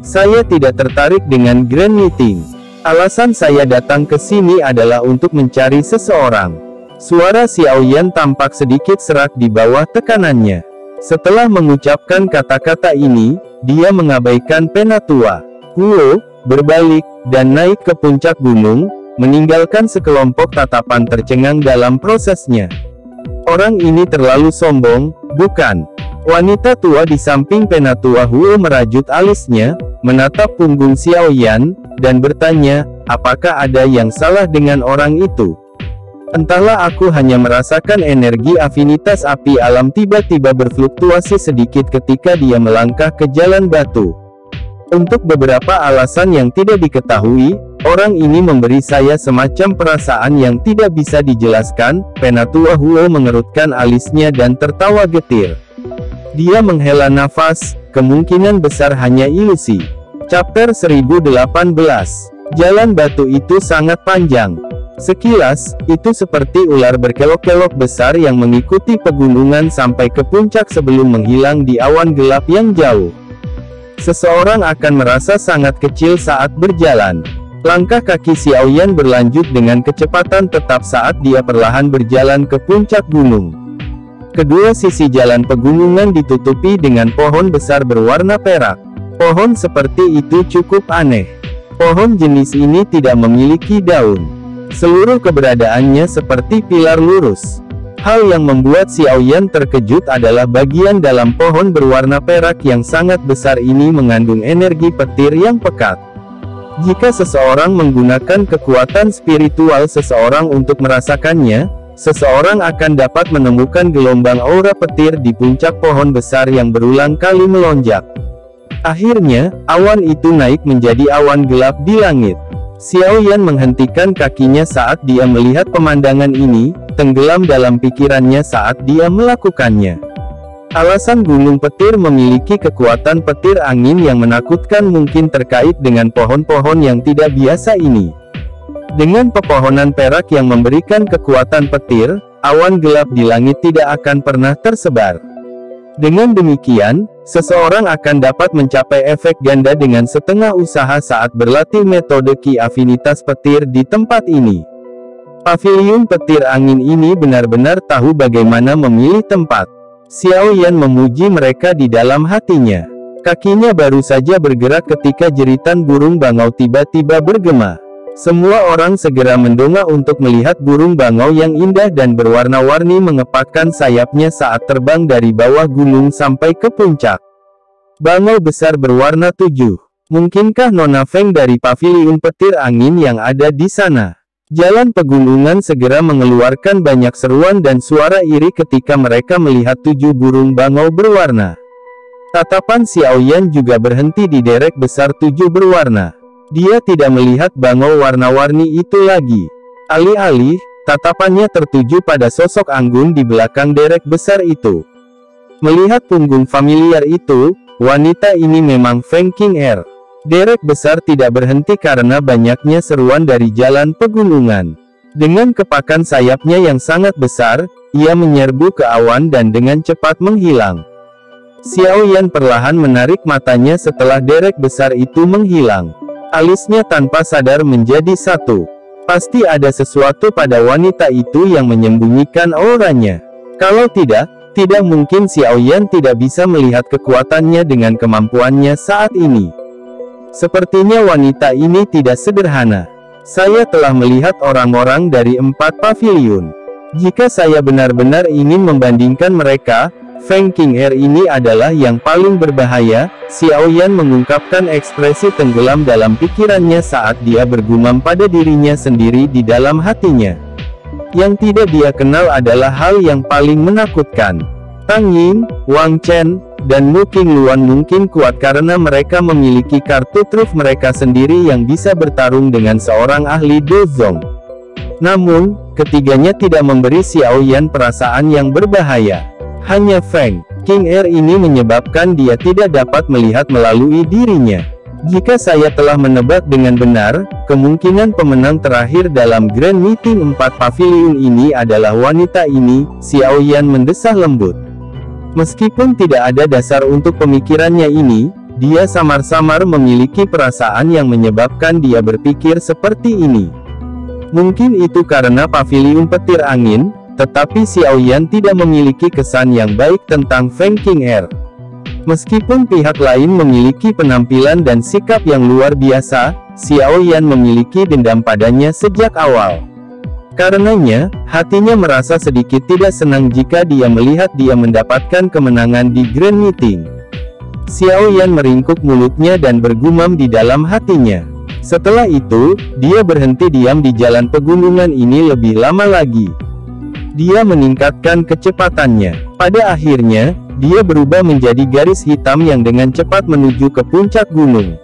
Saya tidak tertarik dengan Grand Meeting. Alasan saya datang ke sini adalah untuk mencari seseorang. Suara Xiao Yan tampak sedikit serak di bawah tekanannya. Setelah mengucapkan kata-kata ini, dia mengabaikan Penatua Huo, berbalik, dan naik ke puncak gunung, meninggalkan sekelompok tatapan tercengang dalam prosesnya. Orang ini terlalu sombong, bukan? Wanita tua di samping Penatua Huo merajut alisnya, menatap punggung Xiao Yan, dan bertanya, apakah ada yang salah dengan orang itu? Entahlah, aku hanya merasakan energi afinitas api alam tiba-tiba berfluktuasi sedikit ketika dia melangkah ke jalan batu. Untuk beberapa alasan yang tidak diketahui, orang ini memberi saya semacam perasaan yang tidak bisa dijelaskan. Penatua Huo mengerutkan alisnya dan tertawa getir. Dia menghela nafas, kemungkinan besar hanya ilusi. Chapter 1018. Jalan batu itu sangat panjang. Sekilas, itu seperti ular berkelok-kelok besar yang mengikuti pegunungan sampai ke puncak sebelum menghilang di awan gelap yang jauh. Seseorang akan merasa sangat kecil saat berjalan. Langkah kaki Xiao Yan berlanjut dengan kecepatan tetap saat dia perlahan berjalan ke puncak gunung. Kedua sisi jalan pegunungan ditutupi dengan pohon besar berwarna perak. Pohon seperti itu cukup aneh. Pohon jenis ini tidak memiliki daun. Seluruh keberadaannya seperti pilar lurus. Hal yang membuat Xiao Yan terkejut adalah bagian dalam pohon berwarna perak yang sangat besar ini mengandung energi petir yang pekat. Jika seseorang menggunakan kekuatan spiritual seseorang untuk merasakannya, seseorang akan dapat menemukan gelombang aura petir di puncak pohon besar yang berulang kali melonjak. Akhirnya, awan itu naik menjadi awan gelap di langit. Xiao Yan menghentikan kakinya saat dia melihat pemandangan ini, tenggelam dalam pikirannya saat dia melakukannya. Alasan gunung petir memiliki kekuatan petir angin yang menakutkan mungkin terkait dengan pohon-pohon yang tidak biasa ini. Dengan pepohonan perak yang memberikan kekuatan petir, awan gelap di langit tidak akan pernah tersebar. Dengan demikian, seseorang akan dapat mencapai efek ganda dengan setengah usaha saat berlatih metode Ki Afinitas Petir di tempat ini. Paviliun petir angin ini benar-benar tahu bagaimana memilih tempat. Xiao Yan memuji mereka di dalam hatinya. Kakinya baru saja bergerak ketika jeritan burung bangau tiba-tiba bergema. Semua orang segera mendongak untuk melihat burung bangau yang indah dan berwarna-warni mengepakkan sayapnya saat terbang dari bawah gunung sampai ke puncak. Bangau besar berwarna 7 Mungkinkah Nona Feng dari paviliun petir angin yang ada di sana? Jalan pegunungan segera mengeluarkan banyak seruan dan suara iri ketika mereka melihat 7 burung bangau berwarna. Tatapan Xiaoyan juga berhenti di derek besar 7 berwarna. Dia tidak melihat bangau warna-warni itu lagi. Alih-alih, tatapannya tertuju pada sosok anggun di belakang derek besar itu. Melihat punggung familiar itu, wanita ini memang Feng Qing'er. Derek besar tidak berhenti karena banyaknya seruan dari jalan pegunungan. Dengan kepakan sayapnya yang sangat besar, ia menyerbu ke awan dan dengan cepat menghilang. Xiaoyan perlahan menarik matanya setelah derek besar itu menghilang. Alisnya tanpa sadar menjadi satu. Pasti ada sesuatu pada wanita itu yang menyembunyikan auranya. Kalau tidak mungkin Xiaoyan tidak bisa melihat kekuatannya dengan kemampuannya saat ini. Sepertinya wanita ini tidak sederhana. Saya telah melihat orang-orang dari 4 paviliun. Jika saya benar-benar ingin membandingkan mereka, Feng Qing'er ini adalah yang paling berbahaya. Xiaoyan mengungkapkan ekspresi tenggelam dalam pikirannya saat dia bergumam pada dirinya sendiri di dalam hatinya. Yang tidak dia kenal adalah hal yang paling menakutkan. Tang Ying, Wang Chen, dan Mu Qingluan mungkin kuat karena mereka memiliki kartu truf mereka sendiri yang bisa bertarung dengan seorang ahli dozong. Namun, ketiganya tidak memberi Xiaoyan perasaan yang berbahaya. Hanya Feng Qing'er ini menyebabkan dia tidak dapat melihat melalui dirinya. Jika saya telah menebak dengan benar, kemungkinan pemenang terakhir dalam Grand Meeting 4 paviliun ini adalah wanita ini, Xiaoyan mendesah lembut. Meskipun tidak ada dasar untuk pemikirannya ini, dia samar-samar memiliki perasaan yang menyebabkan dia berpikir seperti ini. Mungkin itu karena paviliun petir angin, tetapi Xiaoyan tidak memiliki kesan yang baik tentang Feng Qing'er. Meskipun pihak lain memiliki penampilan dan sikap yang luar biasa, Xiaoyan memiliki dendam padanya sejak awal. Karenanya, hatinya merasa sedikit tidak senang jika dia melihat dia mendapatkan kemenangan di Grand Meeting. Xiaoyan meringkuk mulutnya dan bergumam di dalam hatinya. Setelah itu, dia berhenti diam di jalan pegunungan ini lebih lama lagi. Dia meningkatkan kecepatannya. Pada akhirnya, dia berubah menjadi garis hitam yang dengan cepat menuju ke puncak gunung.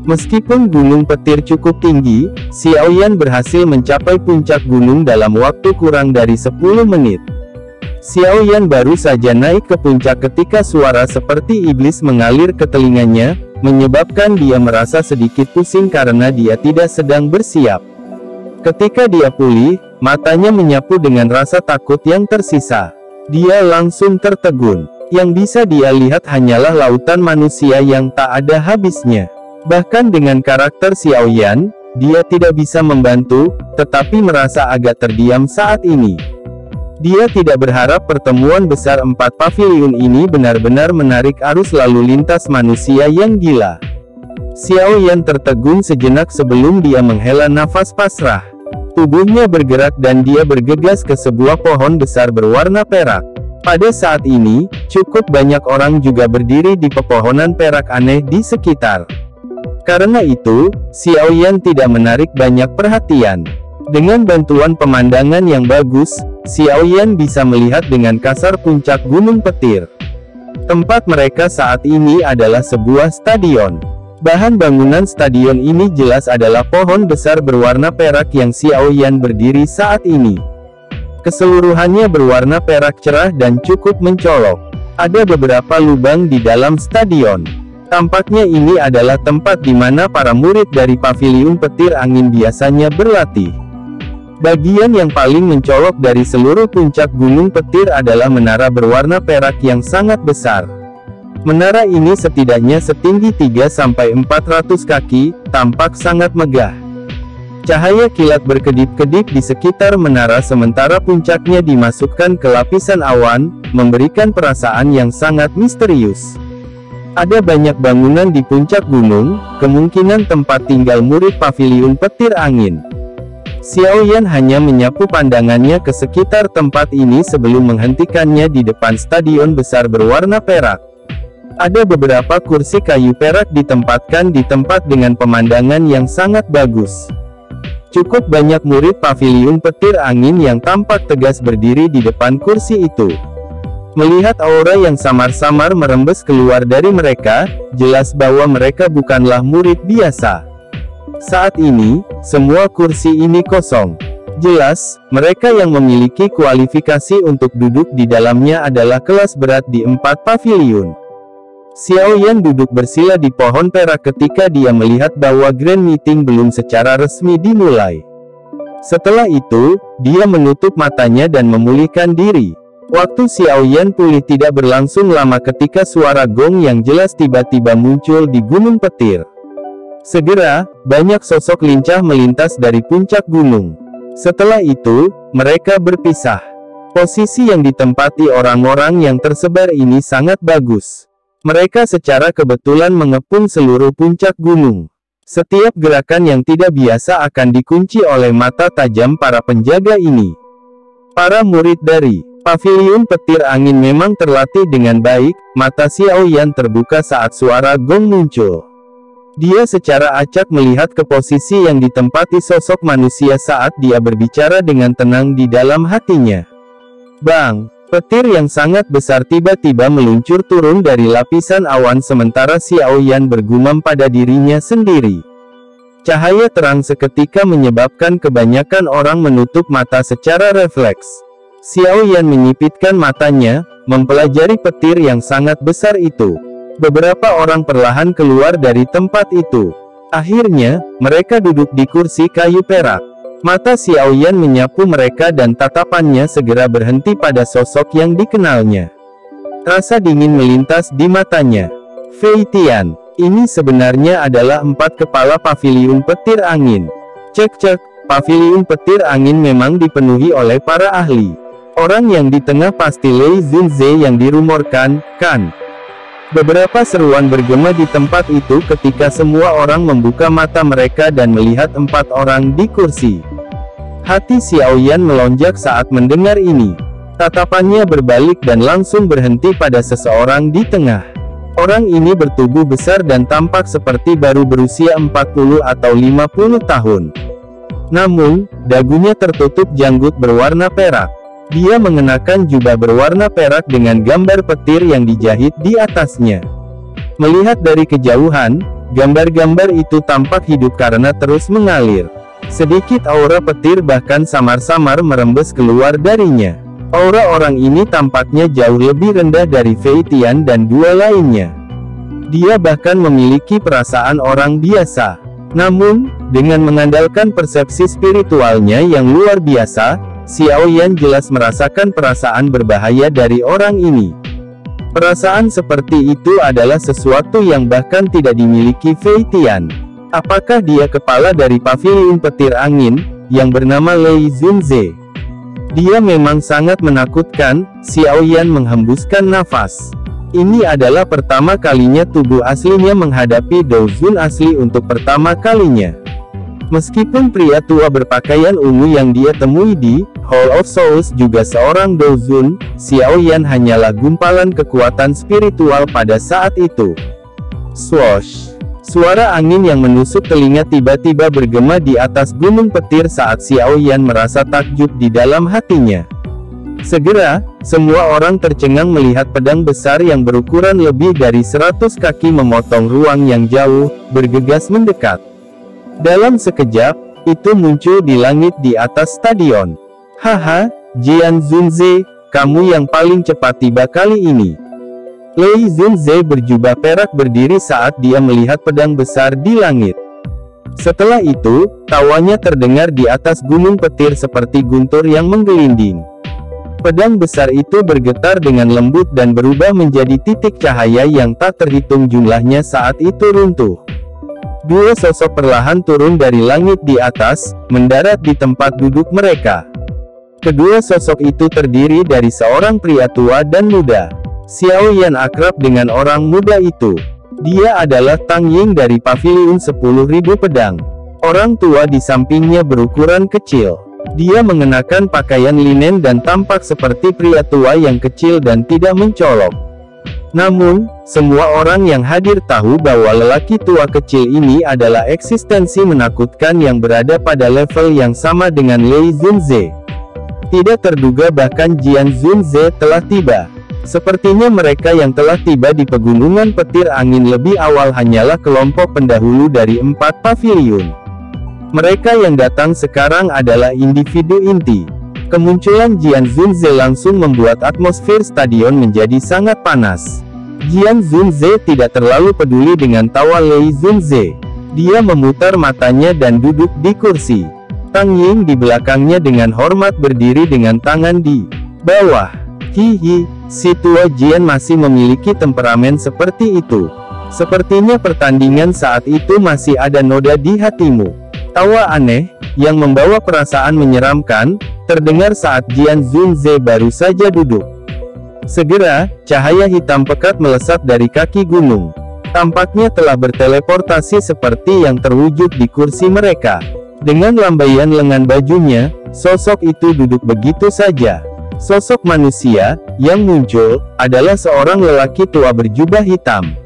Meskipun gunung petir cukup tinggi, Xiaoyan berhasil mencapai puncak gunung dalam waktu kurang dari 10 menit. Xiaoyan baru saja naik ke puncak ketika suara seperti iblis mengalir ke telinganya, menyebabkan dia merasa sedikit pusing karena dia tidak sedang bersiap. Ketika dia pulih, matanya menyapu dengan rasa takut yang tersisa. Dia langsung tertegun. Yang bisa dia lihat hanyalah lautan manusia yang tak ada habisnya. Bahkan dengan karakter Xiaoyan, dia tidak bisa membantu, tetapi merasa agak terdiam saat ini. Dia tidak berharap pertemuan besar 4 paviliun ini benar-benar menarik arus lalu lintas manusia yang gila. Xiaoyan tertegun sejenak sebelum dia menghela nafas pasrah. Tubuhnya bergerak dan dia bergegas ke sebuah pohon besar berwarna perak. Pada saat ini, cukup banyak orang juga berdiri di pepohonan perak aneh di sekitar. Karena itu, Xiaoyan tidak menarik banyak perhatian. Dengan bantuan pemandangan yang bagus, Xiaoyan bisa melihat dengan kasar puncak gunung petir. Tempat mereka saat ini adalah sebuah stadion. Bahan bangunan stadion ini jelas adalah pohon besar berwarna perak yang Xiaoyan berdiri saat ini. Keseluruhannya berwarna perak cerah dan cukup mencolok. Ada beberapa lubang di dalam stadion. Tampaknya ini adalah tempat di mana para murid dari paviliun petir angin biasanya berlatih. Bagian yang paling mencolok dari seluruh puncak gunung petir adalah menara berwarna perak yang sangat besar. Menara ini setidaknya setinggi 300-400 kaki, tampak sangat megah. Cahaya kilat berkedip-kedip di sekitar menara sementara puncaknya dimasukkan ke lapisan awan, memberikan perasaan yang sangat misterius. Ada banyak bangunan di puncak gunung, kemungkinan tempat tinggal murid paviliun petir angin. Xiaoyan hanya menyapu pandangannya ke sekitar tempat ini sebelum menghentikannya di depan stadion besar berwarna perak. Ada beberapa kursi kayu perak ditempatkan di tempat dengan pemandangan yang sangat bagus. Cukup banyak murid paviliun petir angin yang tampak tegas berdiri di depan kursi itu. Melihat aura yang samar-samar merembes keluar dari mereka, jelas bahwa mereka bukanlah murid biasa. Saat ini, semua kursi ini kosong. Jelas, mereka yang memiliki kualifikasi untuk duduk di dalamnya adalah kelas berat di 4 paviliun. Xiao Yan duduk bersila di pohon perak ketika dia melihat bahwa Grand Meeting belum secara resmi dimulai. Setelah itu, dia menutup matanya dan memulihkan diri. Waktu Xiao Yan pulih tidak berlangsung lama ketika suara gong yang jelas tiba-tiba muncul di gunung petir. Segera, banyak sosok lincah melintas dari puncak gunung. Setelah itu, mereka berpisah. Posisi yang ditempati orang-orang yang tersebar ini sangat bagus. Mereka secara kebetulan mengepung seluruh puncak gunung. Setiap gerakan yang tidak biasa akan dikunci oleh mata tajam para penjaga ini. Para murid dari paviliun petir angin memang terlatih dengan baik. Mata Xiao Yan terbuka saat suara gong muncul. Dia secara acak melihat ke posisi yang ditempati sosok manusia saat dia berbicara dengan tenang di dalam hatinya. Bang! Petir yang sangat besar tiba-tiba meluncur turun dari lapisan awan sementara Xiao Yan bergumam pada dirinya sendiri. Cahaya terang seketika menyebabkan kebanyakan orang menutup mata secara refleks. Xiao Yan menyipitkan matanya, mempelajari petir yang sangat besar itu. Beberapa orang perlahan keluar dari tempat itu. Akhirnya, mereka duduk di kursi kayu perak. Mata Xiao Yan menyapu mereka dan tatapannya segera berhenti pada sosok yang dikenalnya. Rasa dingin melintas di matanya. Fei Tian, ini sebenarnya adalah 4 kepala paviliun petir angin. Cek-cek, paviliun petir angin memang dipenuhi oleh para ahli. Orang yang di tengah pasti Lei Zunze yang dirumorkan, kan? Beberapa seruan bergema di tempat itu ketika semua orang membuka mata mereka dan melihat 4 orang di kursi. Hati Xiao Yan melonjak saat mendengar ini. Tatapannya berbalik dan langsung berhenti pada seseorang di tengah. Orang ini bertubuh besar dan tampak seperti baru berusia 40 atau 50 tahun. Namun, dagunya tertutup janggut berwarna perak. Dia mengenakan jubah berwarna perak dengan gambar petir yang dijahit di atasnya. Melihat dari kejauhan, gambar-gambar itu tampak hidup karena terus mengalir. Sedikit aura petir bahkan samar-samar merembes keluar darinya. Aura orang ini tampaknya jauh lebih rendah dari Fei Tian dan 2 lainnya. Dia bahkan memiliki perasaan orang biasa. Namun, dengan mengandalkan persepsi spiritualnya yang luar biasa, Xiao Yan jelas merasakan perasaan berbahaya dari orang ini. Perasaan seperti itu adalah sesuatu yang bahkan tidak dimiliki Fei Tian. Apakah dia kepala dari paviliun petir angin, yang bernama Lei Zunze? Dia memang sangat menakutkan. Xiao Yan menghembuskan nafas. Ini adalah pertama kalinya tubuh aslinya menghadapi Douzun asli untuk pertama kalinya. Meskipun pria tua berpakaian ungu yang dia temui di Hall of Souls juga seorang Douzun, Xiao Yan hanyalah gumpalan kekuatan spiritual pada saat itu. Swoosh! Suara angin yang menusuk telinga tiba-tiba bergema di atas gunung petir saat Xiao Yan merasa takjub di dalam hatinya. Segera, semua orang tercengang melihat pedang besar yang berukuran lebih dari 100 kaki memotong ruang yang jauh, bergegas mendekat. Dalam sekejap, itu muncul di langit di atas stadion. Haha, Jian Zunze, kamu yang paling cepat tiba kali ini. Lei Zunze berjubah perak berdiri saat dia melihat pedang besar di langit. Setelah itu, tawanya terdengar di atas gunung petir seperti guntur yang menggelinding. Pedang besar itu bergetar dengan lembut dan berubah menjadi titik cahaya yang tak terhitung jumlahnya saat itu runtuh. 2 sosok perlahan turun dari langit di atas, mendarat di tempat duduk mereka. Kedua sosok itu terdiri dari seorang pria tua dan muda. Xiao Yan akrab dengan orang muda itu. Dia adalah Tang Ying dari paviliun 10.000 pedang. Orang tua di sampingnya berukuran kecil. Dia mengenakan pakaian linen dan tampak seperti pria tua yang kecil dan tidak mencolok. Namun, semua orang yang hadir tahu bahwa lelaki tua kecil ini adalah eksistensi menakutkan yang berada pada level yang sama dengan Lei Zunze. Tidak terduga bahkan Jian Zunze telah tiba. Sepertinya mereka yang telah tiba di pegunungan petir angin lebih awal hanyalah kelompok pendahulu dari 4 paviliun. Mereka yang datang sekarang adalah individu inti. Kemunculan Jian Zunze langsung membuat atmosfer stadion menjadi sangat panas. Jian Zunze tidak terlalu peduli dengan tawa Lei Zunze. Dia memutar matanya dan duduk di kursi. Tang Ying di belakangnya dengan hormat berdiri dengan tangan di bawah. Hihi, si tua Jian masih memiliki temperamen seperti itu. Sepertinya pertandingan saat itu masih ada noda di hatimu. Tawa aneh, yang membawa perasaan menyeramkan, terdengar saat Jian Zunze baru saja duduk. Segera, cahaya hitam pekat melesat dari kaki gunung. Tampaknya telah berteleportasi seperti yang terwujud di kursi mereka. Dengan lambaian lengan bajunya, sosok itu duduk begitu saja. Sosok manusia, yang muncul, adalah seorang lelaki tua berjubah hitam.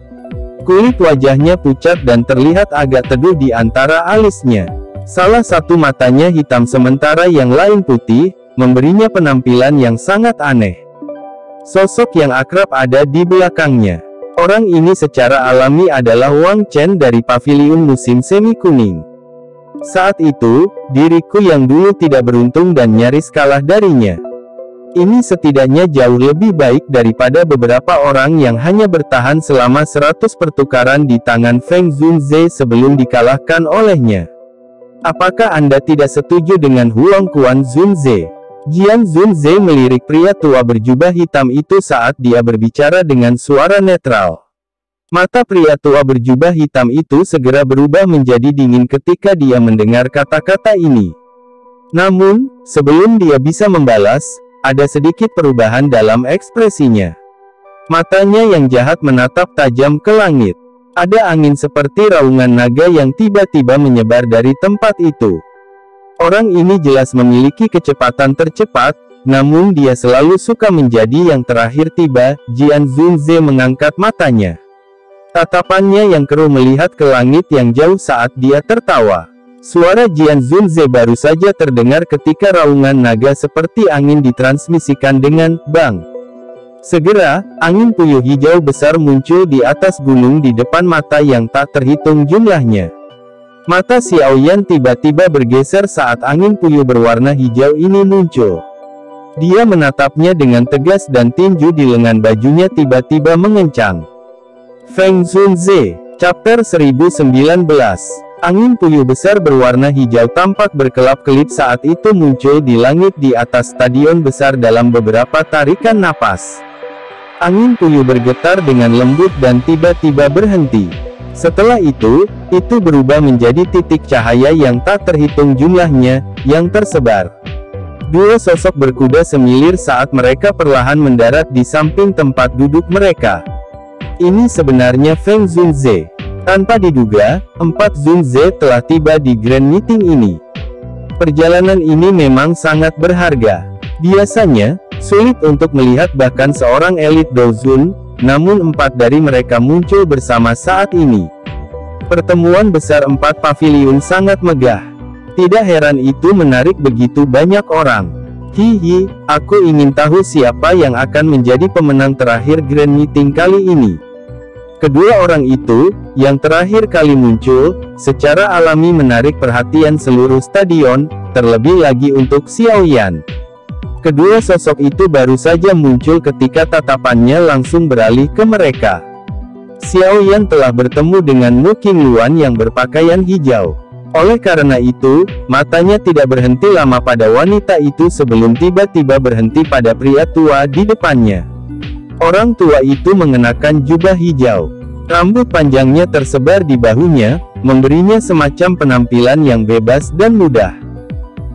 Kulit wajahnya pucat dan terlihat agak teduh di antara alisnya. Salah satu matanya hitam sementara yang lain putih, memberinya penampilan yang sangat aneh. Sosok yang akrab ada di belakangnya. Orang ini secara alami adalah Wang Chen dari Paviliun Musim Semi Kuning. Saat itu, diriku yang dulu tidak beruntung dan nyaris kalah darinya. Ini setidaknya jauh lebih baik daripada beberapa orang yang hanya bertahan selama 100 pertukaran di tangan Feng Zunze sebelum dikalahkan olehnya. Apakah Anda tidak setuju dengan Huang Quan Zunze? Jian Zunze melirik pria tua berjubah hitam itu saat dia berbicara dengan suara netral. Mata pria tua berjubah hitam itu segera berubah menjadi dingin ketika dia mendengar kata-kata ini. Namun, sebelum dia bisa membalas, ada sedikit perubahan dalam ekspresinya. Matanya yang jahat menatap tajam ke langit. Ada angin seperti raungan naga yang tiba-tiba menyebar dari tempat itu. Orang ini jelas memiliki kecepatan tercepat, namun dia selalu suka menjadi yang terakhir tiba. Jian Zunze mengangkat matanya. Tatapannya yang keruh melihat ke langit yang jauh saat dia tertawa. Suara Jian Zunze baru saja terdengar ketika raungan naga seperti angin ditransmisikan dengan bang. Segera, angin puyuh hijau besar muncul di atas gunung di depan mata yang tak terhitung jumlahnya. Mata Xiaoyan tiba-tiba bergeser saat angin puyuh berwarna hijau ini muncul. Dia menatapnya dengan tegas dan tinju di lengan bajunya tiba-tiba mengencang. Feng Zunze, Chapter 1019. Angin puyuh besar berwarna hijau tampak berkelap-kelip saat itu muncul di langit di atas stadion besar dalam beberapa tarikan napas. Angin puyuh bergetar dengan lembut dan tiba-tiba berhenti. Setelah itu berubah menjadi titik cahaya yang tak terhitung jumlahnya, yang tersebar. Dua sosok berkuda semilir saat mereka perlahan mendarat di samping tempat duduk mereka. Ini sebenarnya Feng Zunze. Tanpa diduga, 4 Zunze telah tiba di Grand Meeting ini. Perjalanan ini memang sangat berharga. Biasanya, sulit untuk melihat bahkan seorang elit Dozun, namun 4 dari mereka muncul bersama saat ini. Pertemuan besar 4 paviliun sangat megah. Tidak heran itu menarik begitu banyak orang. Hihi, aku ingin tahu siapa yang akan menjadi pemenang terakhir Grand Meeting kali ini. Kedua orang itu, yang terakhir kali muncul, secara alami menarik perhatian seluruh stadion, terlebih lagi untuk Xiaoyan. Kedua sosok itu baru saja muncul ketika tatapannya langsung beralih ke mereka. Xiaoyan telah bertemu dengan Mu Qingluan yang berpakaian hijau. Oleh karena itu, matanya tidak berhenti lama pada wanita itu sebelum tiba-tiba berhenti pada pria tua di depannya. Orang tua itu mengenakan jubah hijau. Rambut panjangnya tersebar di bahunya, memberinya semacam penampilan yang bebas dan mudah.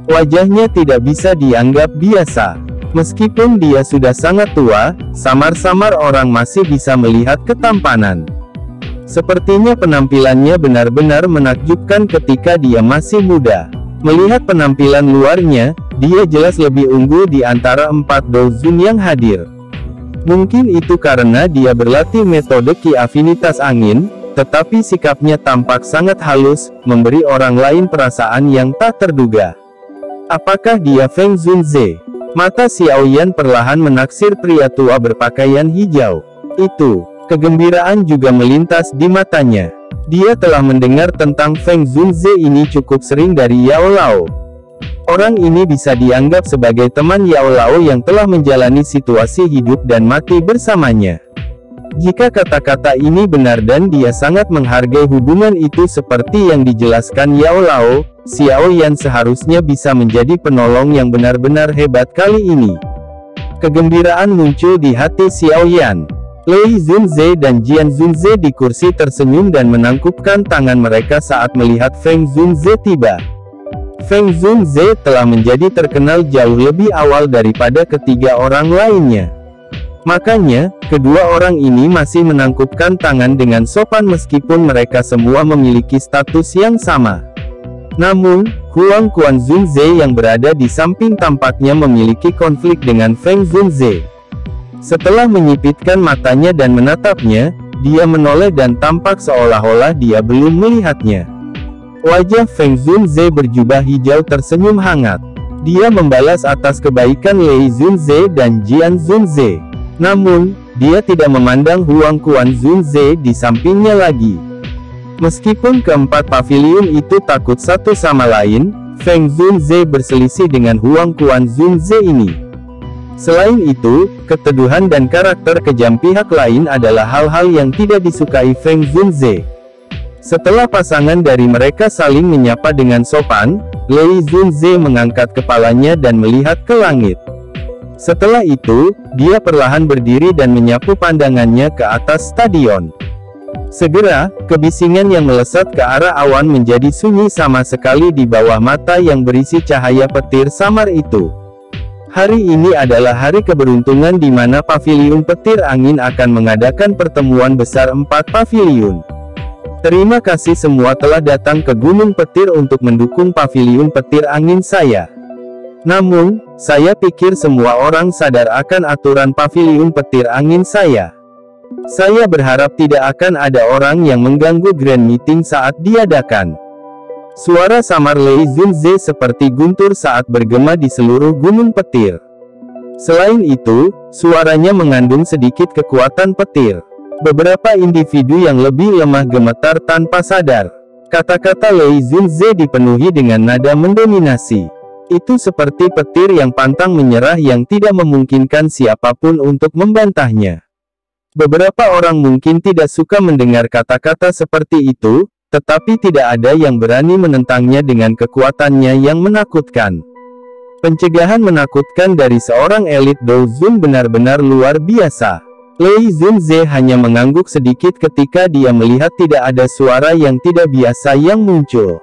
Wajahnya tidak bisa dianggap biasa. Meskipun dia sudah sangat tua, samar-samar orang masih bisa melihat ketampanan. Sepertinya penampilannya benar-benar menakjubkan ketika dia masih muda. Melihat penampilan luarnya, dia jelas lebih unggul di antara 4 Dozun yang hadir. Mungkin itu karena dia berlatih metode Ki Afinitas Angin, tetapi sikapnya tampak sangat halus, memberi orang lain perasaan yang tak terduga. Apakah dia Feng Zunze? Mata Xiaoyan perlahan menaksir pria tua berpakaian hijau. Itu, kegembiraan juga melintas di matanya. Dia telah mendengar tentang Feng Zunze ini cukup sering dari Yao Lao. Orang ini bisa dianggap sebagai teman Yao Lao yang telah menjalani situasi hidup dan mati bersamanya. Jika kata-kata ini benar dan dia sangat menghargai hubungan itu seperti yang dijelaskan Yao Lao, Xiaoyan seharusnya bisa menjadi penolong yang benar-benar hebat kali ini. Kegembiraan muncul di hati Xiaoyan. Lei Zunze dan Jian Zunze di kursi tersenyum dan menangkupkan tangan mereka saat melihat Feng Zunze tiba. Feng Zunze telah menjadi terkenal jauh lebih awal daripada ketiga orang lainnya. Makanya, kedua orang ini masih menangkupkan tangan dengan sopan meskipun mereka semua memiliki status yang sama. Namun, Huang Quan Zunze yang berada di samping tampaknya memiliki konflik dengan Feng Zunze. Setelah menyipitkan matanya dan menatapnya, dia menoleh dan tampak seolah-olah dia belum melihatnya. Wajah Feng Zunze berjubah hijau tersenyum hangat. Dia membalas atas kebaikan Lei Zunze dan Jian Zunze. Namun, dia tidak memandang Huang Quan Zunze di sampingnya lagi. Meskipun keempat paviliun itu takut satu sama lain, Feng Zunze berselisih dengan Huang Quan Zunze ini. Selain itu, keteduhan dan karakter kejam pihak lain adalah hal-hal yang tidak disukai Feng Zunze. Setelah pasangan dari mereka saling menyapa dengan sopan, Lei Zunze mengangkat kepalanya dan melihat ke langit. Setelah itu, dia perlahan berdiri dan menyapu pandangannya ke atas stadion. Segera, kebisingan yang melesat ke arah awan menjadi sunyi sama sekali di bawah mata yang berisi cahaya petir samar itu. Hari ini adalah hari keberuntungan di mana Paviliun Petir Angin akan mengadakan pertemuan besar 4 paviliun. Terima kasih semua telah datang ke Gunung Petir untuk mendukung Paviliun Petir Angin saya. Namun, saya pikir semua orang sadar akan aturan Paviliun Petir Angin saya. Saya berharap tidak akan ada orang yang mengganggu Grand Meeting saat diadakan. Suara samar Lei Zunze seperti guntur saat bergema di seluruh gunung petir. Selain itu, suaranya mengandung sedikit kekuatan petir. Beberapa individu yang lebih lemah gemetar tanpa sadar. Kata-kata Lei Zunze dipenuhi dengan nada mendominasi. Itu seperti petir yang pantang menyerah yang tidak memungkinkan siapapun untuk membantahnya. Beberapa orang mungkin tidak suka mendengar kata-kata seperti itu, tetapi tidak ada yang berani menentangnya dengan kekuatannya yang menakutkan. Pencegahan menakutkan dari seorang elit Douzun benar-benar luar biasa. Lei Zunze hanya mengangguk sedikit ketika dia melihat tidak ada suara yang tidak biasa yang muncul.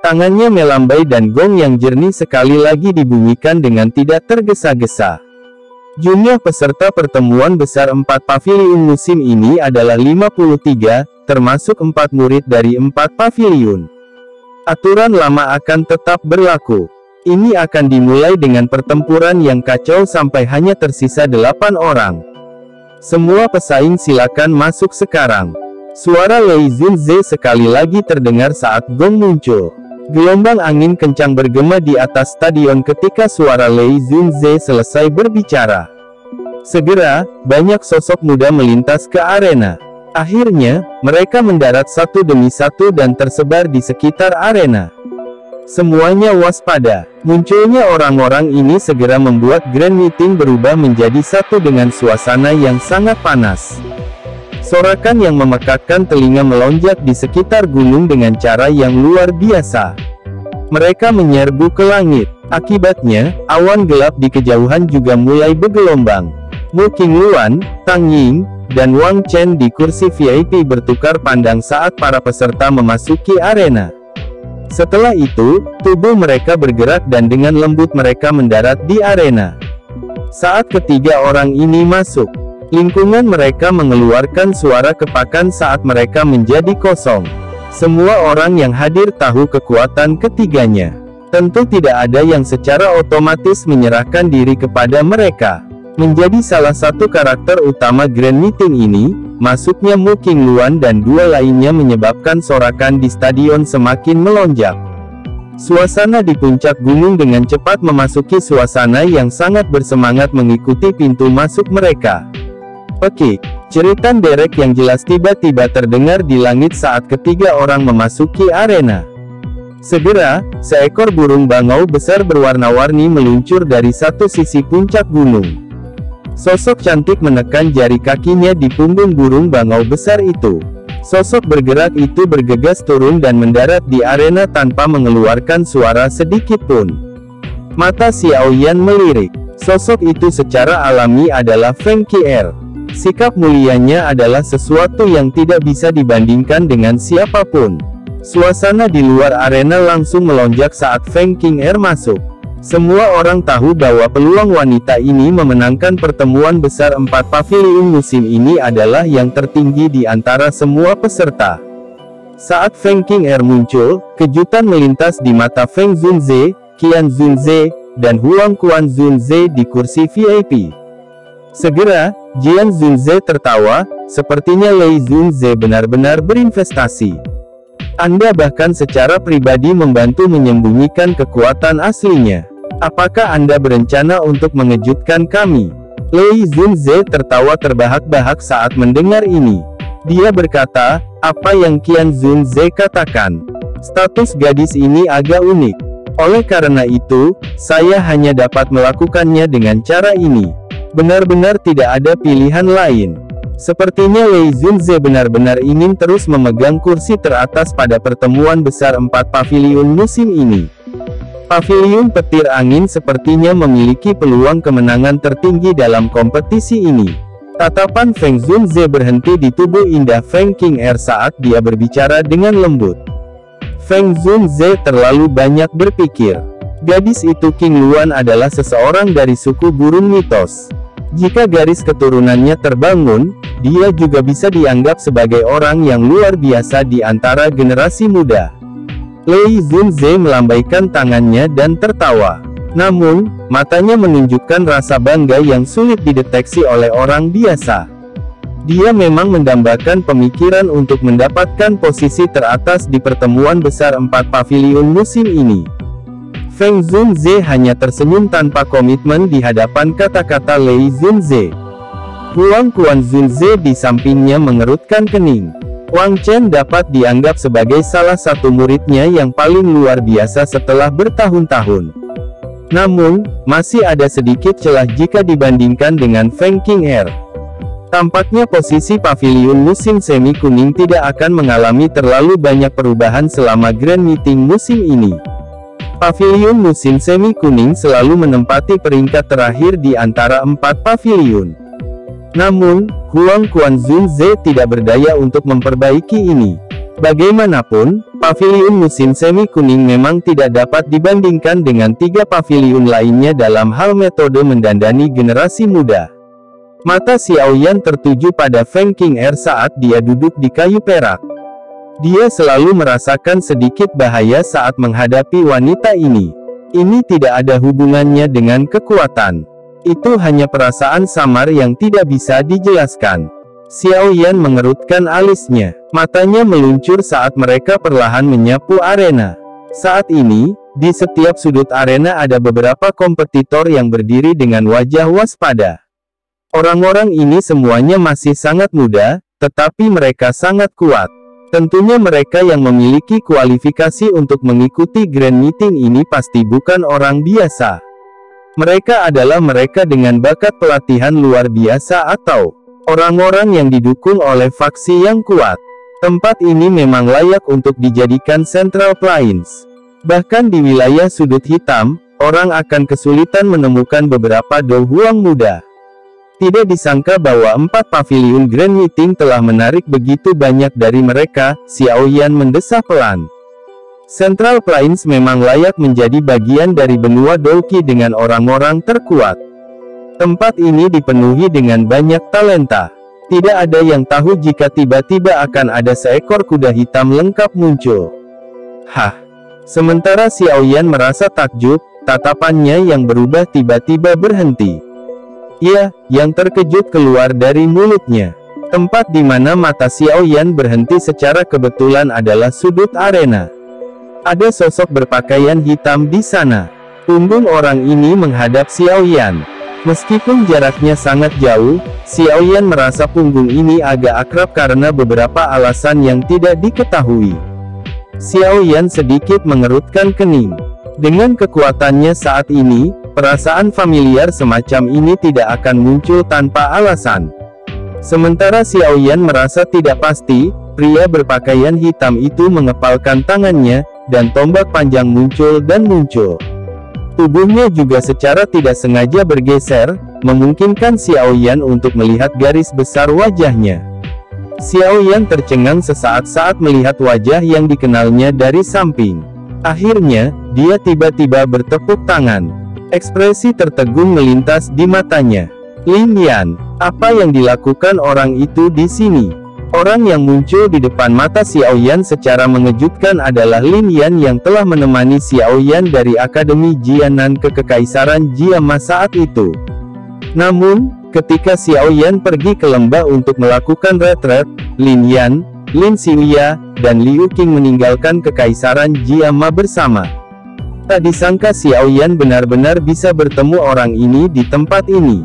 Tangannya melambai dan gong yang jernih sekali lagi dibunyikan dengan tidak tergesa-gesa. Jumlah peserta pertemuan besar 4 paviliun musim ini adalah 53, termasuk 4 murid dari 4 paviliun. Aturan lama akan tetap berlaku. Ini akan dimulai dengan pertempuran yang kacau sampai hanya tersisa 8 orang. Semua pesaing silakan masuk sekarang. Suara Lei Zunze sekali lagi terdengar saat gong muncul. Gelombang angin kencang bergema di atas stadion ketika suara Lei Zunze selesai berbicara. Segera, banyak sosok muda melintas ke arena. Akhirnya, mereka mendarat satu demi satu dan tersebar di sekitar arena. Semuanya waspada. Munculnya orang-orang ini segera membuat Grand Meeting berubah menjadi satu dengan suasana yang sangat panas. Sorakan yang memekakkan telinga melonjak di sekitar gunung dengan cara yang luar biasa. Mereka menyerbu ke langit. Akibatnya, awan gelap di kejauhan juga mulai bergelombang. Mu Qingluan, Tang Ying, dan Wang Chen di kursi VIP bertukar pandang saat para peserta memasuki arena. Setelah itu, tubuh mereka bergerak dan dengan lembut mereka mendarat di arena. Saat ketiga orang ini masuk, lingkungan mereka mengeluarkan suara kepakan saat mereka menjadi kosong. Semua orang yang hadir tahu kekuatan ketiganya. Tentu tidak ada yang secara otomatis menyerahkan diri kepada mereka. Menjadi salah satu karakter utama Grand Meeting ini, masuknya Mu Qingluan dan dua lainnya menyebabkan sorakan di stadion semakin melonjak. Suasana di puncak gunung dengan cepat memasuki suasana yang sangat bersemangat mengikuti pintu masuk mereka. Oke, jeritan derek yang jelas tiba-tiba terdengar di langit saat ketiga orang memasuki arena. Segera, seekor burung bangau besar berwarna-warni meluncur dari satu sisi puncak gunung. Sosok cantik menekan jari kakinya di punggung burung bangau besar itu. Sosok bergerak itu bergegas turun dan mendarat di arena tanpa mengeluarkan suara sedikit pun. Mata Xiao Yan melirik. Sosok itu secara alami adalah Feng Qier. Sikap mulianya adalah sesuatu yang tidak bisa dibandingkan dengan siapapun. Suasana di luar arena langsung melonjak saat Feng Qier masuk. Semua orang tahu bahwa peluang wanita ini memenangkan pertemuan besar 4 paviliun musim ini adalah yang tertinggi di antara semua peserta. Saat Feng Qier muncul, kejutan melintas di mata Feng Zunze, Qian Zunze, dan Huang Quan Zunze di kursi VIP. Segera, Jian Zunze tertawa, sepertinya Lei Zunze benar-benar berinvestasi. Anda bahkan secara pribadi membantu menyembunyikan kekuatan aslinya. Apakah Anda berencana untuk mengejutkan kami? Lei Zunze tertawa terbahak-bahak saat mendengar ini. Dia berkata, apa yang Qian Zunze katakan? Status gadis ini agak unik. Oleh karena itu, saya hanya dapat melakukannya dengan cara ini. Benar-benar tidak ada pilihan lain. Sepertinya Lei Zunze benar-benar ingin terus memegang kursi teratas pada pertemuan besar 4 paviliun musim ini. Paviliun petir angin sepertinya memiliki peluang kemenangan tertinggi dalam kompetisi ini. Tatapan Feng Zunze berhenti di tubuh indah Feng Qier saat dia berbicara dengan lembut. Feng Zunze terlalu banyak berpikir. Gadis itu Qingluan adalah seseorang dari suku burung mitos. Jika garis keturunannya terbangun, dia juga bisa dianggap sebagai orang yang luar biasa di antara generasi muda. Lei Zunze melambaikan tangannya dan tertawa. Namun, matanya menunjukkan rasa bangga yang sulit dideteksi oleh orang biasa. Dia memang mendambakan pemikiran untuk mendapatkan posisi teratas di pertemuan besar 4 paviliun musim ini. Feng Zunze hanya tersenyum tanpa komitmen di hadapan kata-kata Lei Zunze. Huang Quan Zunze di sampingnya mengerutkan kening. Wang Chen dapat dianggap sebagai salah satu muridnya yang paling luar biasa setelah bertahun-tahun. Namun, masih ada sedikit celah jika dibandingkan dengan Feng Qier. Tampaknya posisi paviliun musim semi kuning tidak akan mengalami terlalu banyak perubahan selama Grand Meeting musim ini. Paviliun musim semi kuning selalu menempati peringkat terakhir di antara 4 paviliun. Namun, Huang Quan Zunze tidak berdaya untuk memperbaiki ini. Bagaimanapun, paviliun musim semi kuning memang tidak dapat dibandingkan dengan 3 paviliun lainnya dalam hal metode mendandani generasi muda. Mata Xiao Yan tertuju pada Feng Qier saat dia duduk di kayu perak. Dia selalu merasakan sedikit bahaya saat menghadapi wanita ini. Ini tidak ada hubungannya dengan kekuatan. Itu hanya perasaan samar yang tidak bisa dijelaskan. Xiao Yan mengerutkan alisnya. Matanya meluncur saat mereka perlahan menyapu arena. Saat ini, di setiap sudut arena ada beberapa kompetitor yang berdiri dengan wajah waspada. Orang-orang ini semuanya masih sangat muda, tetapi mereka sangat kuat. Tentunya mereka yang memiliki kualifikasi untuk mengikuti Grand Meeting ini pasti bukan orang biasa. Mereka adalah mereka dengan bakat pelatihan luar biasa atau orang-orang yang didukung oleh faksi yang kuat. Tempat ini memang layak untuk dijadikan Central Plains. Bahkan di wilayah sudut hitam, orang akan kesulitan menemukan beberapa Do Huang muda. Tidak disangka bahwa 4 paviliun Grand Meeting telah menarik begitu banyak dari mereka, Xiao Yan mendesah pelan. Central Plains memang layak menjadi bagian dari benua Douqi dengan orang-orang terkuat. Tempat ini dipenuhi dengan banyak talenta. Tidak ada yang tahu jika tiba-tiba akan ada seekor kuda hitam lengkap muncul. Hah! Sementara Xiao Yan merasa takjub, tatapannya yang berubah tiba-tiba berhenti. Ya, yang terkejut keluar dari mulutnya. Tempat di mana mata Xiao Yan berhenti secara kebetulan adalah sudut arena. Ada sosok berpakaian hitam di sana. Punggung orang ini menghadap Xiao Yan. Meskipun jaraknya sangat jauh, Xiao Yan merasa punggung ini agak akrab karena beberapa alasan yang tidak diketahui. Xiao Yan sedikit mengerutkan kening. Dengan kekuatannya saat ini, perasaan familiar semacam ini tidak akan muncul tanpa alasan. Sementara Xiao Yan merasa tidak pasti, pria berpakaian hitam itu mengepalkan tangannya, dan tombak panjang muncul dan muncul. Tubuhnya juga secara tidak sengaja bergeser, memungkinkan Xiao Yan untuk melihat garis besar wajahnya. Xiao Yan tercengang sesaat saat melihat wajah yang dikenalnya dari samping. Akhirnya, dia tiba-tiba bertepuk tangan. Ekspresi tertegun melintas di matanya. Lin Yan, apa yang dilakukan orang itu di sini? Orang yang muncul di depan mata Xiao Yan secara mengejutkan adalah Lin Yan yang telah menemani Xiao Yan dari Akademi Jianan ke Kekaisaran Jiama saat itu. Namun, ketika Xiao Yan pergi ke lembah untuk melakukan retret, Lin Yan, Lin Xiuya, dan Liu Qing meninggalkan Kekaisaran Jiama bersama. Tak disangka Xiao Yan benar-benar bisa bertemu orang ini di tempat ini.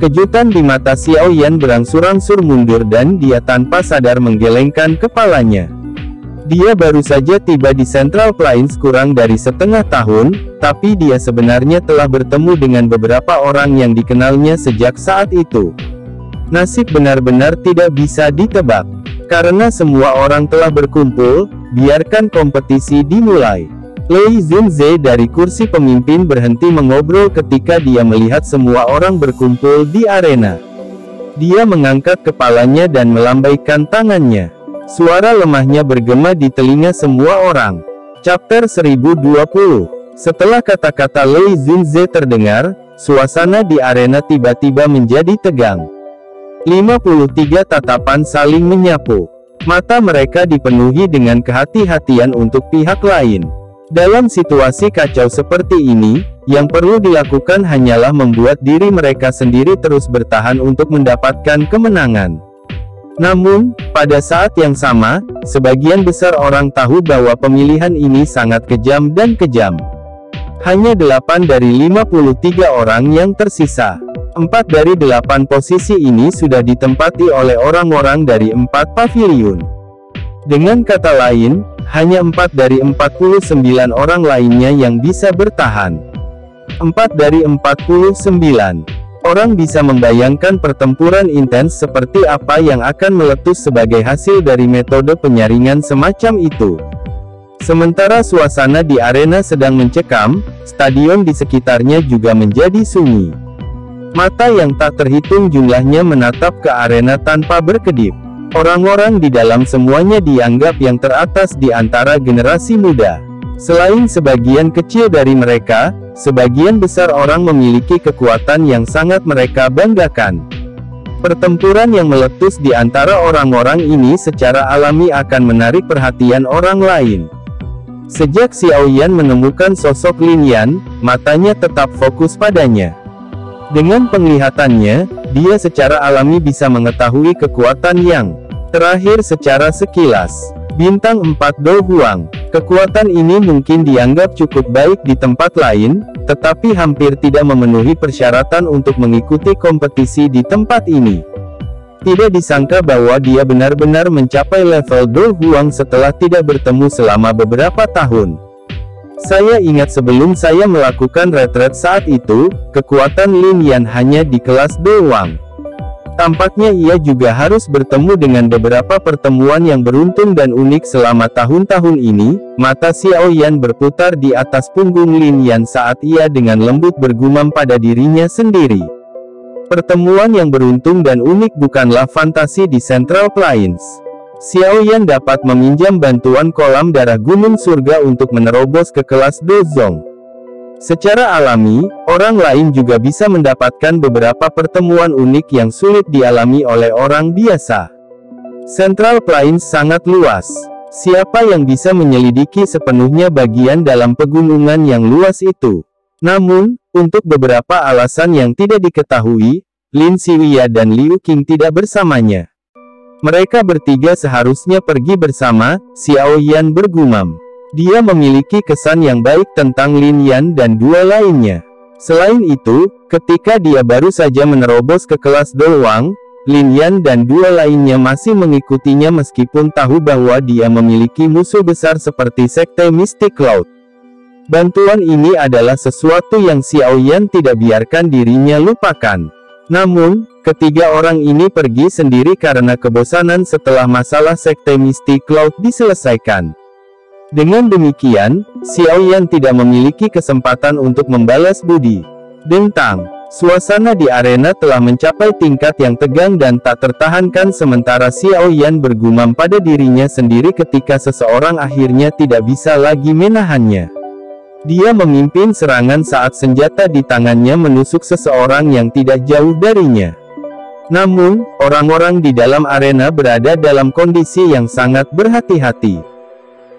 Kejutan di mata Xiao Yan berangsur-angsur mundur dan dia tanpa sadar menggelengkan kepalanya. Dia baru saja tiba di Central Plains kurang dari setengah tahun, tapi dia sebenarnya telah bertemu dengan beberapa orang yang dikenalnya sejak saat itu. Nasib benar-benar tidak bisa ditebak. Karena semua orang telah berkumpul, biarkan kompetisi dimulai. Lei Zunze dari kursi pemimpin berhenti mengobrol ketika dia melihat semua orang berkumpul di arena. Dia mengangkat kepalanya dan melambaikan tangannya. Suara lemahnya bergema di telinga semua orang. Chapter 1020. Setelah kata-kata Lei Zunze terdengar, suasana di arena tiba-tiba menjadi tegang. 53 tatapan saling menyapu. Mata mereka dipenuhi dengan kehati-hatian untuk pihak lain. Dalam situasi kacau seperti ini, yang perlu dilakukan hanyalah membuat diri mereka sendiri terus bertahan untuk mendapatkan kemenangan. Namun, pada saat yang sama, sebagian besar orang tahu bahwa pemilihan ini sangat kejam dan kejam. Hanya 8 dari 53 orang yang tersisa. 4 dari 8 posisi ini sudah ditempati oleh orang-orang dari 4 paviliun. Dengan kata lain, hanya 4 dari 49 orang lainnya yang bisa bertahan. 4 dari 49 orang bisa membayangkan pertempuran intens seperti apa yang akan meletus sebagai hasil dari metode penyaringan semacam itu. Sementara suasana di arena sedang mencekam, stadion di sekitarnya juga menjadi sunyi. Mata yang tak terhitung jumlahnya menatap ke arena tanpa berkedip. Orang-orang di dalam semuanya dianggap yang teratas di antara generasi muda. Selain sebagian kecil dari mereka, sebagian besar orang memiliki kekuatan yang sangat mereka banggakan. Pertempuran yang meletus di antara orang-orang ini secara alami akan menarik perhatian orang lain. Sejak Xiao Yan menemukan sosok Lin Yan, matanya tetap fokus padanya. Dengan penglihatannya, dia secara alami bisa mengetahui kekuatan yang terakhir secara sekilas. Bintang 4 Do Huang. Kekuatan ini mungkin dianggap cukup baik di tempat lain, tetapi hampir tidak memenuhi persyaratan untuk mengikuti kompetisi di tempat ini. Tidak disangka bahwa dia benar-benar mencapai level Do Huang setelah tidak bertemu selama beberapa tahun. Saya ingat sebelum saya melakukan retret saat itu, kekuatan Lin Yan hanya di kelas Do Huang. Tampaknya ia juga harus bertemu dengan beberapa pertemuan yang beruntung dan unik selama tahun-tahun ini. Mata Xiao Yan berputar di atas punggung Lin Yan saat ia dengan lembut bergumam pada dirinya sendiri. Pertemuan yang beruntung dan unik bukanlah fantasi di Central Plains. Xiao Yan dapat meminjam bantuan kolam darah gunung surga untuk menerobos ke kelas Dozong. Secara alami, orang lain juga bisa mendapatkan beberapa pertemuan unik yang sulit dialami oleh orang biasa. Central Plains sangat luas. Siapa yang bisa menyelidiki sepenuhnya bagian dalam pegunungan yang luas itu? Namun, untuk beberapa alasan yang tidak diketahui, Lin Xiya dan Liu Qing tidak bersamanya. Mereka bertiga seharusnya pergi bersama, Xiao Yan bergumam. Dia memiliki kesan yang baik tentang Lin Yan dan dua lainnya. Selain itu, ketika dia baru saja menerobos ke kelas Doluang, Lin Yan dan dua lainnya masih mengikutinya meskipun tahu bahwa dia memiliki musuh besar seperti Sekte Mystic Cloud. Bantuan ini adalah sesuatu yang Xiao Yan tidak biarkan dirinya lupakan. Namun, ketiga orang ini pergi sendiri karena kebosanan setelah masalah Sekte Mystic Cloud diselesaikan. Dengan demikian, Xiao Yan tidak memiliki kesempatan untuk membalas budi. Dentang, suasana di arena telah mencapai tingkat yang tegang dan tak tertahankan sementara Xiao Yan bergumam pada dirinya sendiri ketika seseorang akhirnya tidak bisa lagi menahannya. Dia memimpin serangan saat senjata di tangannya menusuk seseorang yang tidak jauh darinya. Namun, orang-orang di dalam arena berada dalam kondisi yang sangat berhati-hati.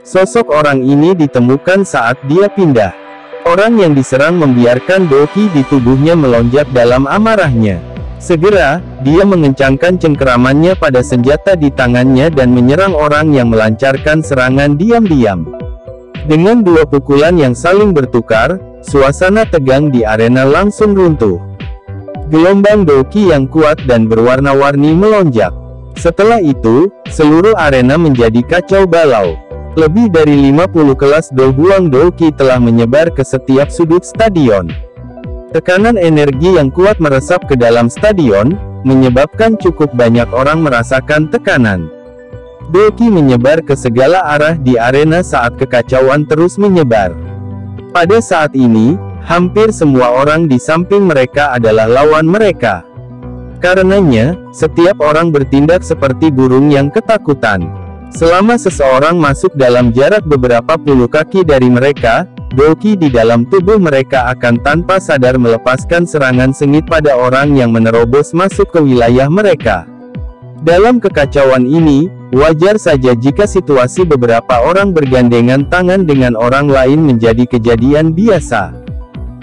Sosok orang ini ditemukan saat dia pindah. Orang yang diserang membiarkan doki di tubuhnya melonjak dalam amarahnya. Segera, dia mengencangkan cengkeramannya pada senjata di tangannya dan menyerang orang yang melancarkan serangan diam-diam. Dengan dua pukulan yang saling bertukar, suasana tegang di arena langsung runtuh. Gelombang doki yang kuat dan berwarna-warni melonjak. Setelah itu, seluruh arena menjadi kacau balau. Lebih dari 50 kelas Doluang Doki telah menyebar ke setiap sudut stadion. Tekanan energi yang kuat meresap ke dalam stadion, menyebabkan cukup banyak orang merasakan tekanan. Doki menyebar ke segala arah di arena saat kekacauan terus menyebar. Pada saat ini, hampir semua orang di samping mereka adalah lawan mereka. Karenanya, setiap orang bertindak seperti burung yang ketakutan. Selama seseorang masuk dalam jarak beberapa puluh kaki dari mereka, doki di dalam tubuh mereka akan tanpa sadar melepaskan serangan sengit pada orang yang menerobos masuk ke wilayah mereka. Dalam kekacauan ini, wajar saja jika situasi beberapa orang bergandengan tangan dengan orang lain menjadi kejadian biasa.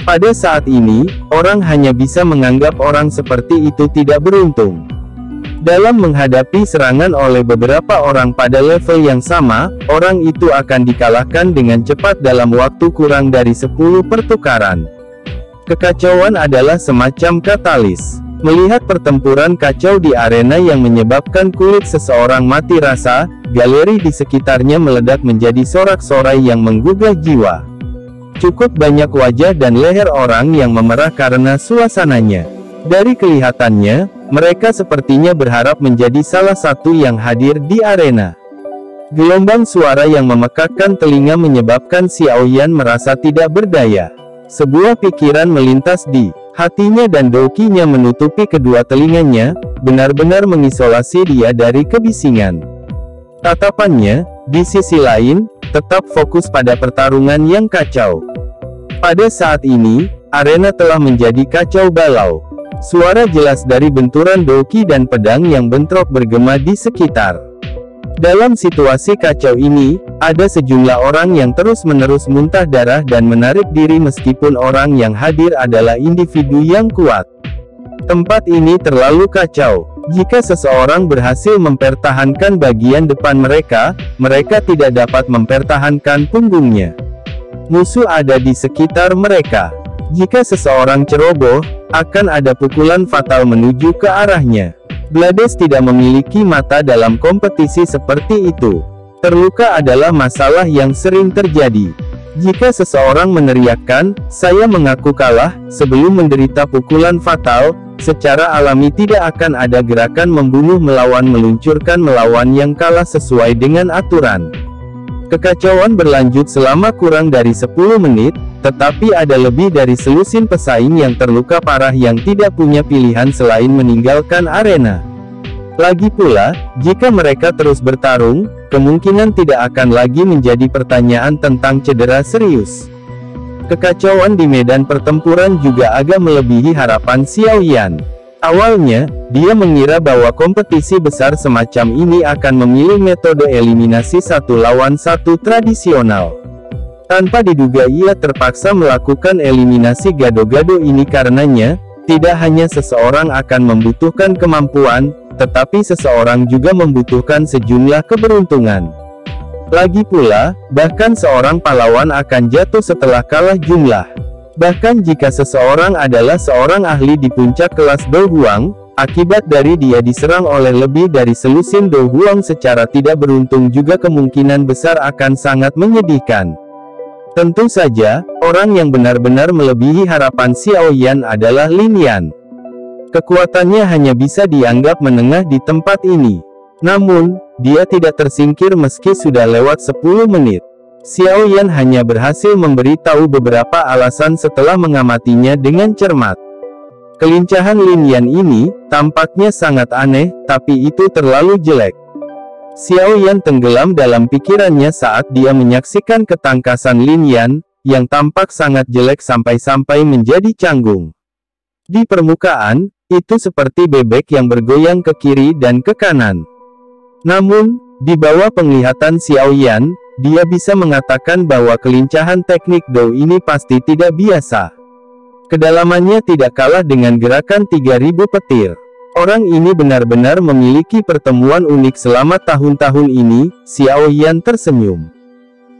Pada saat ini, orang hanya bisa menganggap orang seperti itu tidak beruntung. Dalam menghadapi serangan oleh beberapa orang pada level yang sama, orang itu akan dikalahkan dengan cepat dalam waktu kurang dari 10 pertukaran. Kekacauan adalah semacam katalis. Melihat pertempuran kacau di arena yang menyebabkan kulit seseorang mati rasa, galeri di sekitarnya meledak menjadi sorak-sorai yang menggugah jiwa. Cukup banyak wajah dan leher orang yang memerah karena suasananya. Dari kelihatannya, mereka sepertinya berharap menjadi salah satu yang hadir di arena. Gelombang suara yang memekakkan telinga menyebabkan Xiao Yan merasa tidak berdaya. Sebuah pikiran melintas di hatinya dan dokinya menutupi kedua telinganya, benar-benar mengisolasi dia dari kebisingan. Tatapannya, di sisi lain, tetap fokus pada pertarungan yang kacau. Pada saat ini, arena telah menjadi kacau balau. Suara jelas dari benturan doki dan pedang yang bentrok bergema di sekitar. Dalam situasi kacau ini, ada sejumlah orang yang terus-menerus muntah darah dan menarik diri meskipun orang yang hadir adalah individu yang kuat. Tempat ini terlalu kacau. Jika seseorang berhasil mempertahankan bagian depan mereka, mereka tidak dapat mempertahankan punggungnya. Musuh ada di sekitar mereka. Jika seseorang ceroboh, akan ada pukulan fatal menuju ke arahnya. Blades tidak memiliki mata dalam kompetisi seperti itu. Terluka adalah masalah yang sering terjadi. Jika seseorang meneriakkan, "Saya mengaku kalah," sebelum menderita pukulan fatal, secara alami tidak akan ada gerakan membunuh melawan meluncurkan melawan yang kalah sesuai dengan aturan. Kekacauan berlanjut selama kurang dari 10 menit, tetapi ada lebih dari selusin pesaing yang terluka parah yang tidak punya pilihan selain meninggalkan arena. Lagi pula, jika mereka terus bertarung, kemungkinan tidak akan lagi menjadi pertanyaan tentang cedera serius. Kekacauan di medan pertempuran juga agak melebihi harapan Xiao Yan. Awalnya, dia mengira bahwa kompetisi besar semacam ini akan memilih metode eliminasi 1 lawan 1 tradisional. Tanpa diduga ia terpaksa melakukan eliminasi gado-gado ini karenanya, tidak hanya seseorang akan membutuhkan kemampuan, tetapi seseorang juga membutuhkan sejumlah keberuntungan. Lagi pula, bahkan seorang pahlawan akan jatuh setelah kalah jumlah. Bahkan jika seseorang adalah seorang ahli di puncak kelas Do Huang, akibat dari dia diserang oleh lebih dari selusin Do Huang secara tidak beruntung juga kemungkinan besar akan sangat menyedihkan. Tentu saja, orang yang benar-benar melebihi harapan Xiao Yan adalah Lin Yan. Kekuatannya hanya bisa dianggap menengah di tempat ini. Namun, dia tidak tersingkir meski sudah lewat 10 menit. Xiao Yan hanya berhasil memberi tahu beberapa alasan setelah mengamatinya dengan cermat. Kelincahan Lin Yan ini, tampaknya sangat aneh, tapi itu terlalu jelek. Xiao Yan tenggelam dalam pikirannya saat dia menyaksikan ketangkasan Lin Yan, yang tampak sangat jelek sampai-sampai menjadi canggung. Di permukaan, itu seperti bebek yang bergoyang ke kiri dan ke kanan. Namun, di bawah penglihatan Xiao Yan, dia bisa mengatakan bahwa kelincahan teknik Do ini pasti tidak biasa. Kedalamannya tidak kalah dengan gerakan 3000 petir. Orang ini benar-benar memiliki pertemuan unik selama tahun-tahun ini. Xiao Yan tersenyum.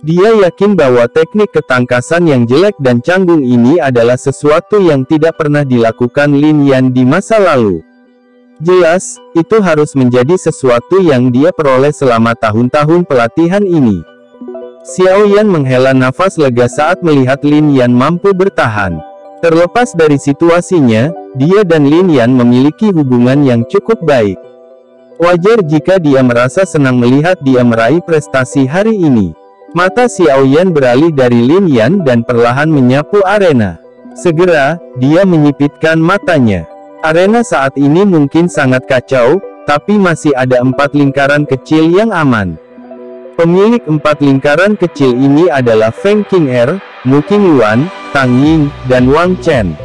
Dia yakin bahwa teknik ketangkasan yang jelek dan canggung ini adalah sesuatu yang tidak pernah dilakukan Lin Yan di masa lalu. Jelas, itu harus menjadi sesuatu yang dia peroleh selama tahun-tahun pelatihan ini. Xiao Yan menghela nafas lega saat melihat Lin Yan mampu bertahan. Terlepas dari situasinya, dia dan Lin Yan memiliki hubungan yang cukup baik. Wajar jika dia merasa senang melihat dia meraih prestasi hari ini. Mata Xiao Yan beralih dari Lin Yan dan perlahan menyapu arena. Segera, dia menyipitkan matanya. Arena saat ini mungkin sangat kacau, tapi masih ada 4 lingkaran kecil yang aman. Pemilik 4 lingkaran kecil ini adalah Feng Qing'er, Mu Qingluan, Tang Ying, dan Wang Chen.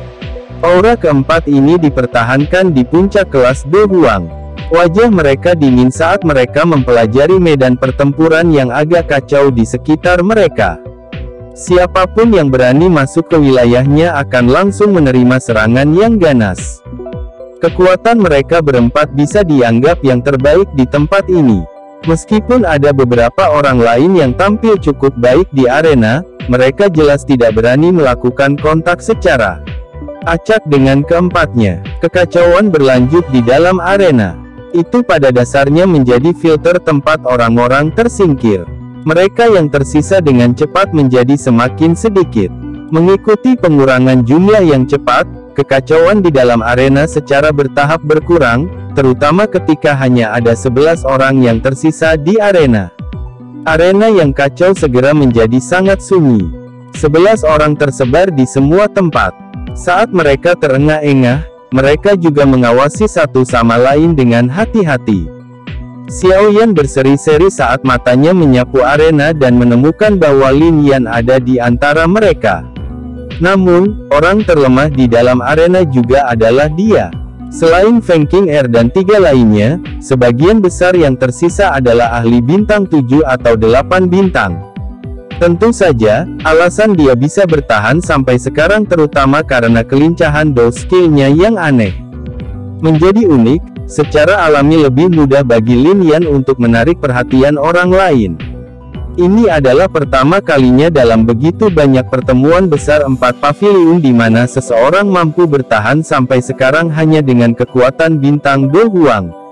Aura keempat ini dipertahankan di puncak kelas Do Huang. Wajah mereka dingin saat mereka mempelajari medan pertempuran yang agak kacau di sekitar mereka. Siapapun yang berani masuk ke wilayahnya akan langsung menerima serangan yang ganas. Kekuatan mereka berempat bisa dianggap yang terbaik di tempat ini. Meskipun ada beberapa orang lain yang tampil cukup baik di arena, mereka jelas tidak berani melakukan kontak secara acak dengan keempatnya. Kekacauan berlanjut di dalam arena. Itu pada dasarnya menjadi filter tempat orang-orang tersingkir. Mereka yang tersisa dengan cepat menjadi semakin sedikit. Mengikuti pengurangan jumlah yang cepat, kekacauan di dalam arena secara bertahap berkurang, terutama ketika hanya ada 11 orang yang tersisa di arena. Arena yang kacau segera menjadi sangat sunyi. 11 orang tersebar di semua tempat. Saat mereka terengah-engah, mereka juga mengawasi satu sama lain dengan hati-hati. Xiao Yan berseri-seri saat matanya menyapu arena dan menemukan bahwa Lin Yan ada di antara mereka. Namun, orang terlemah di dalam arena juga adalah dia. Selain Feng Qing'er dan 3 lainnya, sebagian besar yang tersisa adalah ahli bintang 7 atau 8 bintang. Tentu saja, alasan dia bisa bertahan sampai sekarang terutama karena kelincahan Do skill-nya yang aneh. Menjadi unik, secara alami lebih mudah bagi Lin Yan untuk menarik perhatian orang lain. Ini adalah pertama kalinya dalam begitu banyak pertemuan besar 4 paviliun di mana seseorang mampu bertahan sampai sekarang hanya dengan kekuatan bintang Do Huang.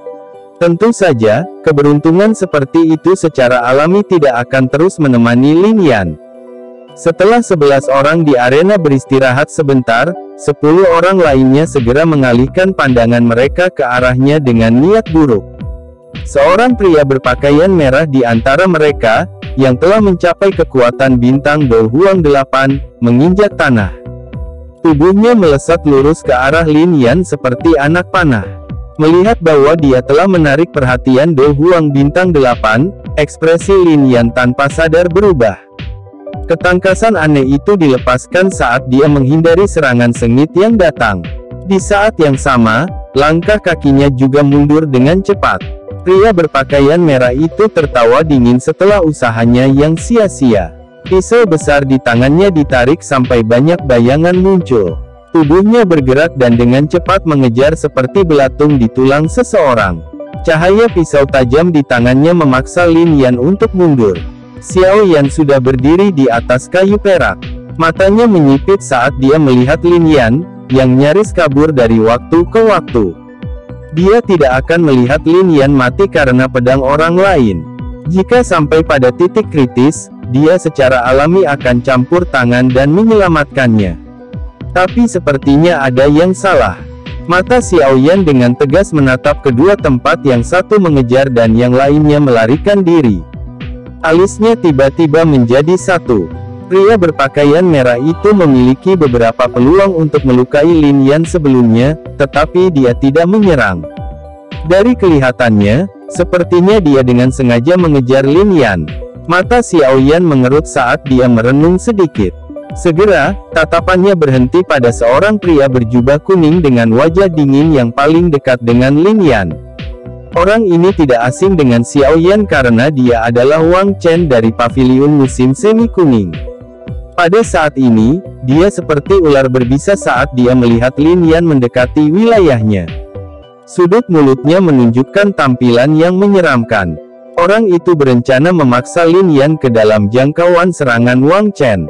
Tentu saja, keberuntungan seperti itu secara alami tidak akan terus menemani Lin Yan. Setelah 11 orang di arena beristirahat sebentar, 10 orang lainnya segera mengalihkan pandangan mereka ke arahnya dengan niat buruk. Seorang pria berpakaian merah di antara mereka, yang telah mencapai kekuatan bintang Do Huang 8, menginjak tanah. Tubuhnya melesat lurus ke arah Lin Yan seperti anak panah. Melihat bahwa dia telah menarik perhatian Do Huang bintang 8, ekspresi Lin Yan tanpa sadar berubah. Ketangkasan aneh itu dilepaskan saat dia menghindari serangan sengit yang datang. Di saat yang sama, langkah kakinya juga mundur dengan cepat. Pria berpakaian merah itu tertawa dingin setelah usahanya yang sia-sia. Pisau besar di tangannya ditarik sampai banyak bayangan muncul. Tubuhnya bergerak dan dengan cepat mengejar seperti belatung di tulang seseorang. Cahaya pisau tajam di tangannya memaksa Lin Yan untuk mundur. Xiao Yan sudah berdiri di atas kayu perak. Matanya menyipit saat dia melihat Lin Yan, yang nyaris kabur dari waktu ke waktu. Dia tidak akan melihat Lin Yan mati karena pedang orang lain. Jika sampai pada titik kritis, dia secara alami akan campur tangan dan menyelamatkannya. Tapi sepertinya ada yang salah. Mata Xiao Yan dengan tegas menatap kedua tempat, yang satu mengejar dan yang lainnya melarikan diri. Alisnya tiba-tiba menjadi satu. Pria berpakaian merah itu memiliki beberapa peluang untuk melukai Lin Yan sebelumnya, tetapi dia tidak menyerang. Dari kelihatannya, sepertinya dia dengan sengaja mengejar Lin Yan. Mata Xiao Yan mengerut saat dia merenung sedikit. Segera, tatapannya berhenti pada seorang pria berjubah kuning dengan wajah dingin yang paling dekat dengan Lin Yan. Orang ini tidak asing dengan Xiao Yan karena dia adalah Wang Chen dari Paviliun Musim Semi Kuning. Pada saat ini, dia seperti ular berbisa saat dia melihat Lin Yan mendekati wilayahnya. Sudut mulutnya menunjukkan tampilan yang menyeramkan. Orang itu berencana memaksa Lin Yan ke dalam jangkauan serangan Wang Chen.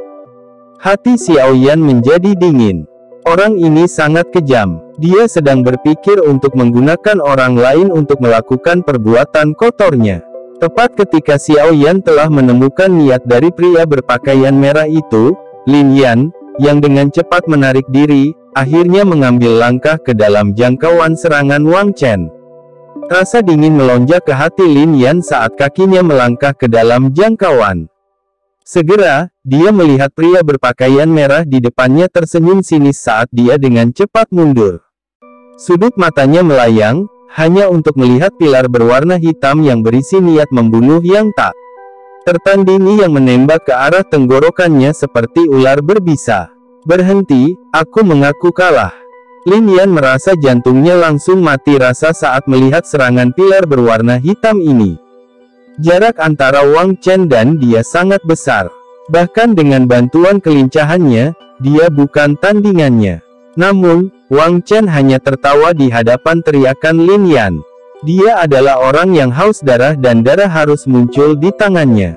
Hati Xiao Yan menjadi dingin. Orang ini sangat kejam. Dia sedang berpikir untuk menggunakan orang lain untuk melakukan perbuatan kotornya. Tepat ketika Xiao Yan telah menemukan niat dari pria berpakaian merah itu, Lin Yan, yang dengan cepat menarik diri, akhirnya mengambil langkah ke dalam jangkauan serangan Wang Chen. Rasa dingin melonjak ke hati Lin Yan saat kakinya melangkah ke dalam jangkauan. Segera, dia melihat pria berpakaian merah di depannya tersenyum sinis saat dia dengan cepat mundur. Sudut matanya melayang, hanya untuk melihat pilar berwarna hitam yang berisi niat membunuh yang tak tertandingi yang menembak ke arah tenggorokannya seperti ular berbisa. Berhenti, aku mengaku kalah. Lin Yan merasa jantungnya langsung mati rasa saat melihat serangan pilar berwarna hitam ini. Jarak antara Wang Chen dan dia sangat besar. Bahkan dengan bantuan kelincahannya, dia bukan tandingannya. Namun, Wang Chen hanya tertawa di hadapan teriakan Lin Yan. Dia adalah orang yang haus darah dan darah harus muncul di tangannya.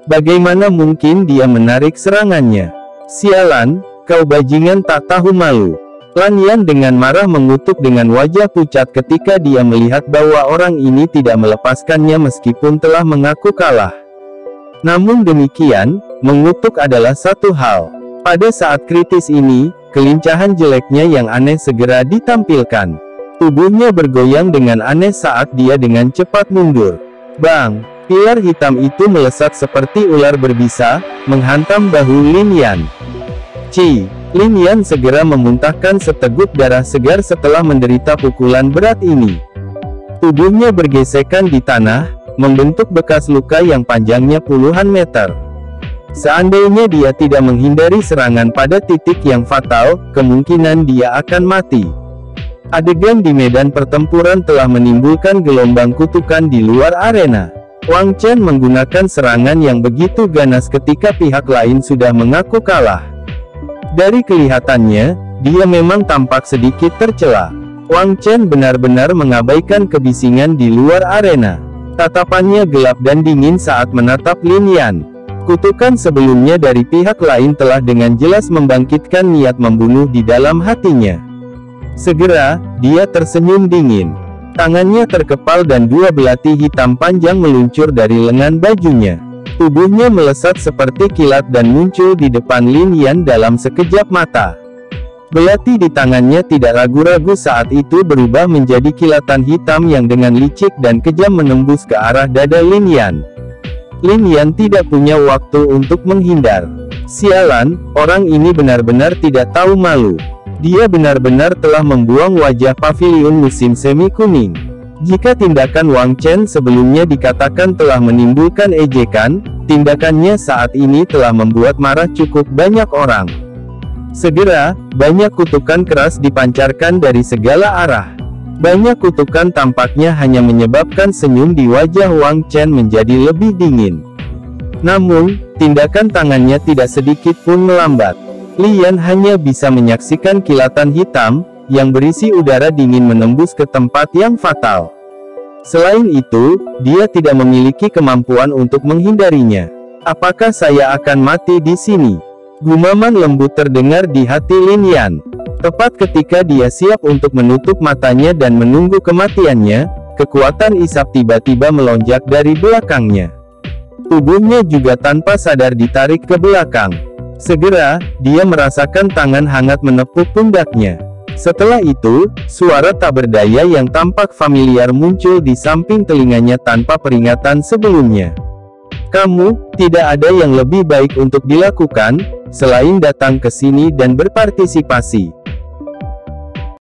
Bagaimana mungkin dia menarik serangannya? Sialan, kau bajingan tak tahu malu. Lan Yan dengan marah mengutuk dengan wajah pucat ketika dia melihat bahwa orang ini tidak melepaskannya meskipun telah mengaku kalah. Namun demikian, mengutuk adalah satu hal. Pada saat kritis ini, kelincahan jeleknya yang aneh segera ditampilkan. Tubuhnya bergoyang dengan aneh saat dia dengan cepat mundur. Bang! Pilar hitam itu melesat seperti ular berbisa, menghantam bahu Lin Yan. Lin Yan segera memuntahkan seteguk darah segar setelah menderita pukulan berat ini. Tubuhnya bergesekan di tanah, membentuk bekas luka yang panjangnya puluhan meter. Seandainya dia tidak menghindari serangan pada titik yang fatal, kemungkinan dia akan mati. Adegan di medan pertempuran telah menimbulkan gelombang kutukan di luar arena. Wang Chen menggunakan serangan yang begitu ganas ketika pihak lain sudah mengaku kalah. Dari kelihatannya, dia memang tampak sedikit tercela. Wang Chen benar-benar mengabaikan kebisingan di luar arena. Tatapannya gelap dan dingin saat menatap Lin Yan. Kutukan sebelumnya dari pihak lain telah dengan jelas membangkitkan niat membunuh di dalam hatinya. Segera, dia tersenyum dingin. Tangannya terkepal dan dua belati hitam panjang meluncur dari lengan bajunya. Tubuhnya melesat seperti kilat dan muncul di depan Lin Yan dalam sekejap mata. Belati di tangannya tidak ragu-ragu saat itu berubah menjadi kilatan hitam yang dengan licik dan kejam menembus ke arah dada Lin Yan. Lin Yan tidak punya waktu untuk menghindar. Sialan, orang ini benar-benar tidak tahu malu. Dia benar-benar telah membuang wajah Paviliun Musim Semi Kuning. Jika tindakan Wang Chen sebelumnya dikatakan telah menimbulkan ejekan, tindakannya saat ini telah membuat marah cukup banyak orang. Segera, banyak kutukan keras dipancarkan dari segala arah. Banyak kutukan tampaknya hanya menyebabkan senyum di wajah Wang Chen menjadi lebih dingin. Namun, tindakan tangannya tidak sedikit pun melambat. Lian hanya bisa menyaksikan kilatan hitam, yang berisi udara dingin menembus ke tempat yang fatal. Selain itu, dia tidak memiliki kemampuan untuk menghindarinya. Apakah saya akan mati di sini? Gumaman lembut terdengar di hati Lin Yan. Tepat ketika dia siap untuk menutup matanya dan menunggu kematiannya, kekuatan isap tiba-tiba melonjak dari belakangnya. Tubuhnya juga tanpa sadar ditarik ke belakang. Segera, dia merasakan tangan hangat menepuk pundaknya. Setelah itu, suara tak berdaya yang tampak familiar muncul di samping telinganya tanpa peringatan sebelumnya. Kamu, tidak ada yang lebih baik untuk dilakukan, selain datang ke sini dan berpartisipasi.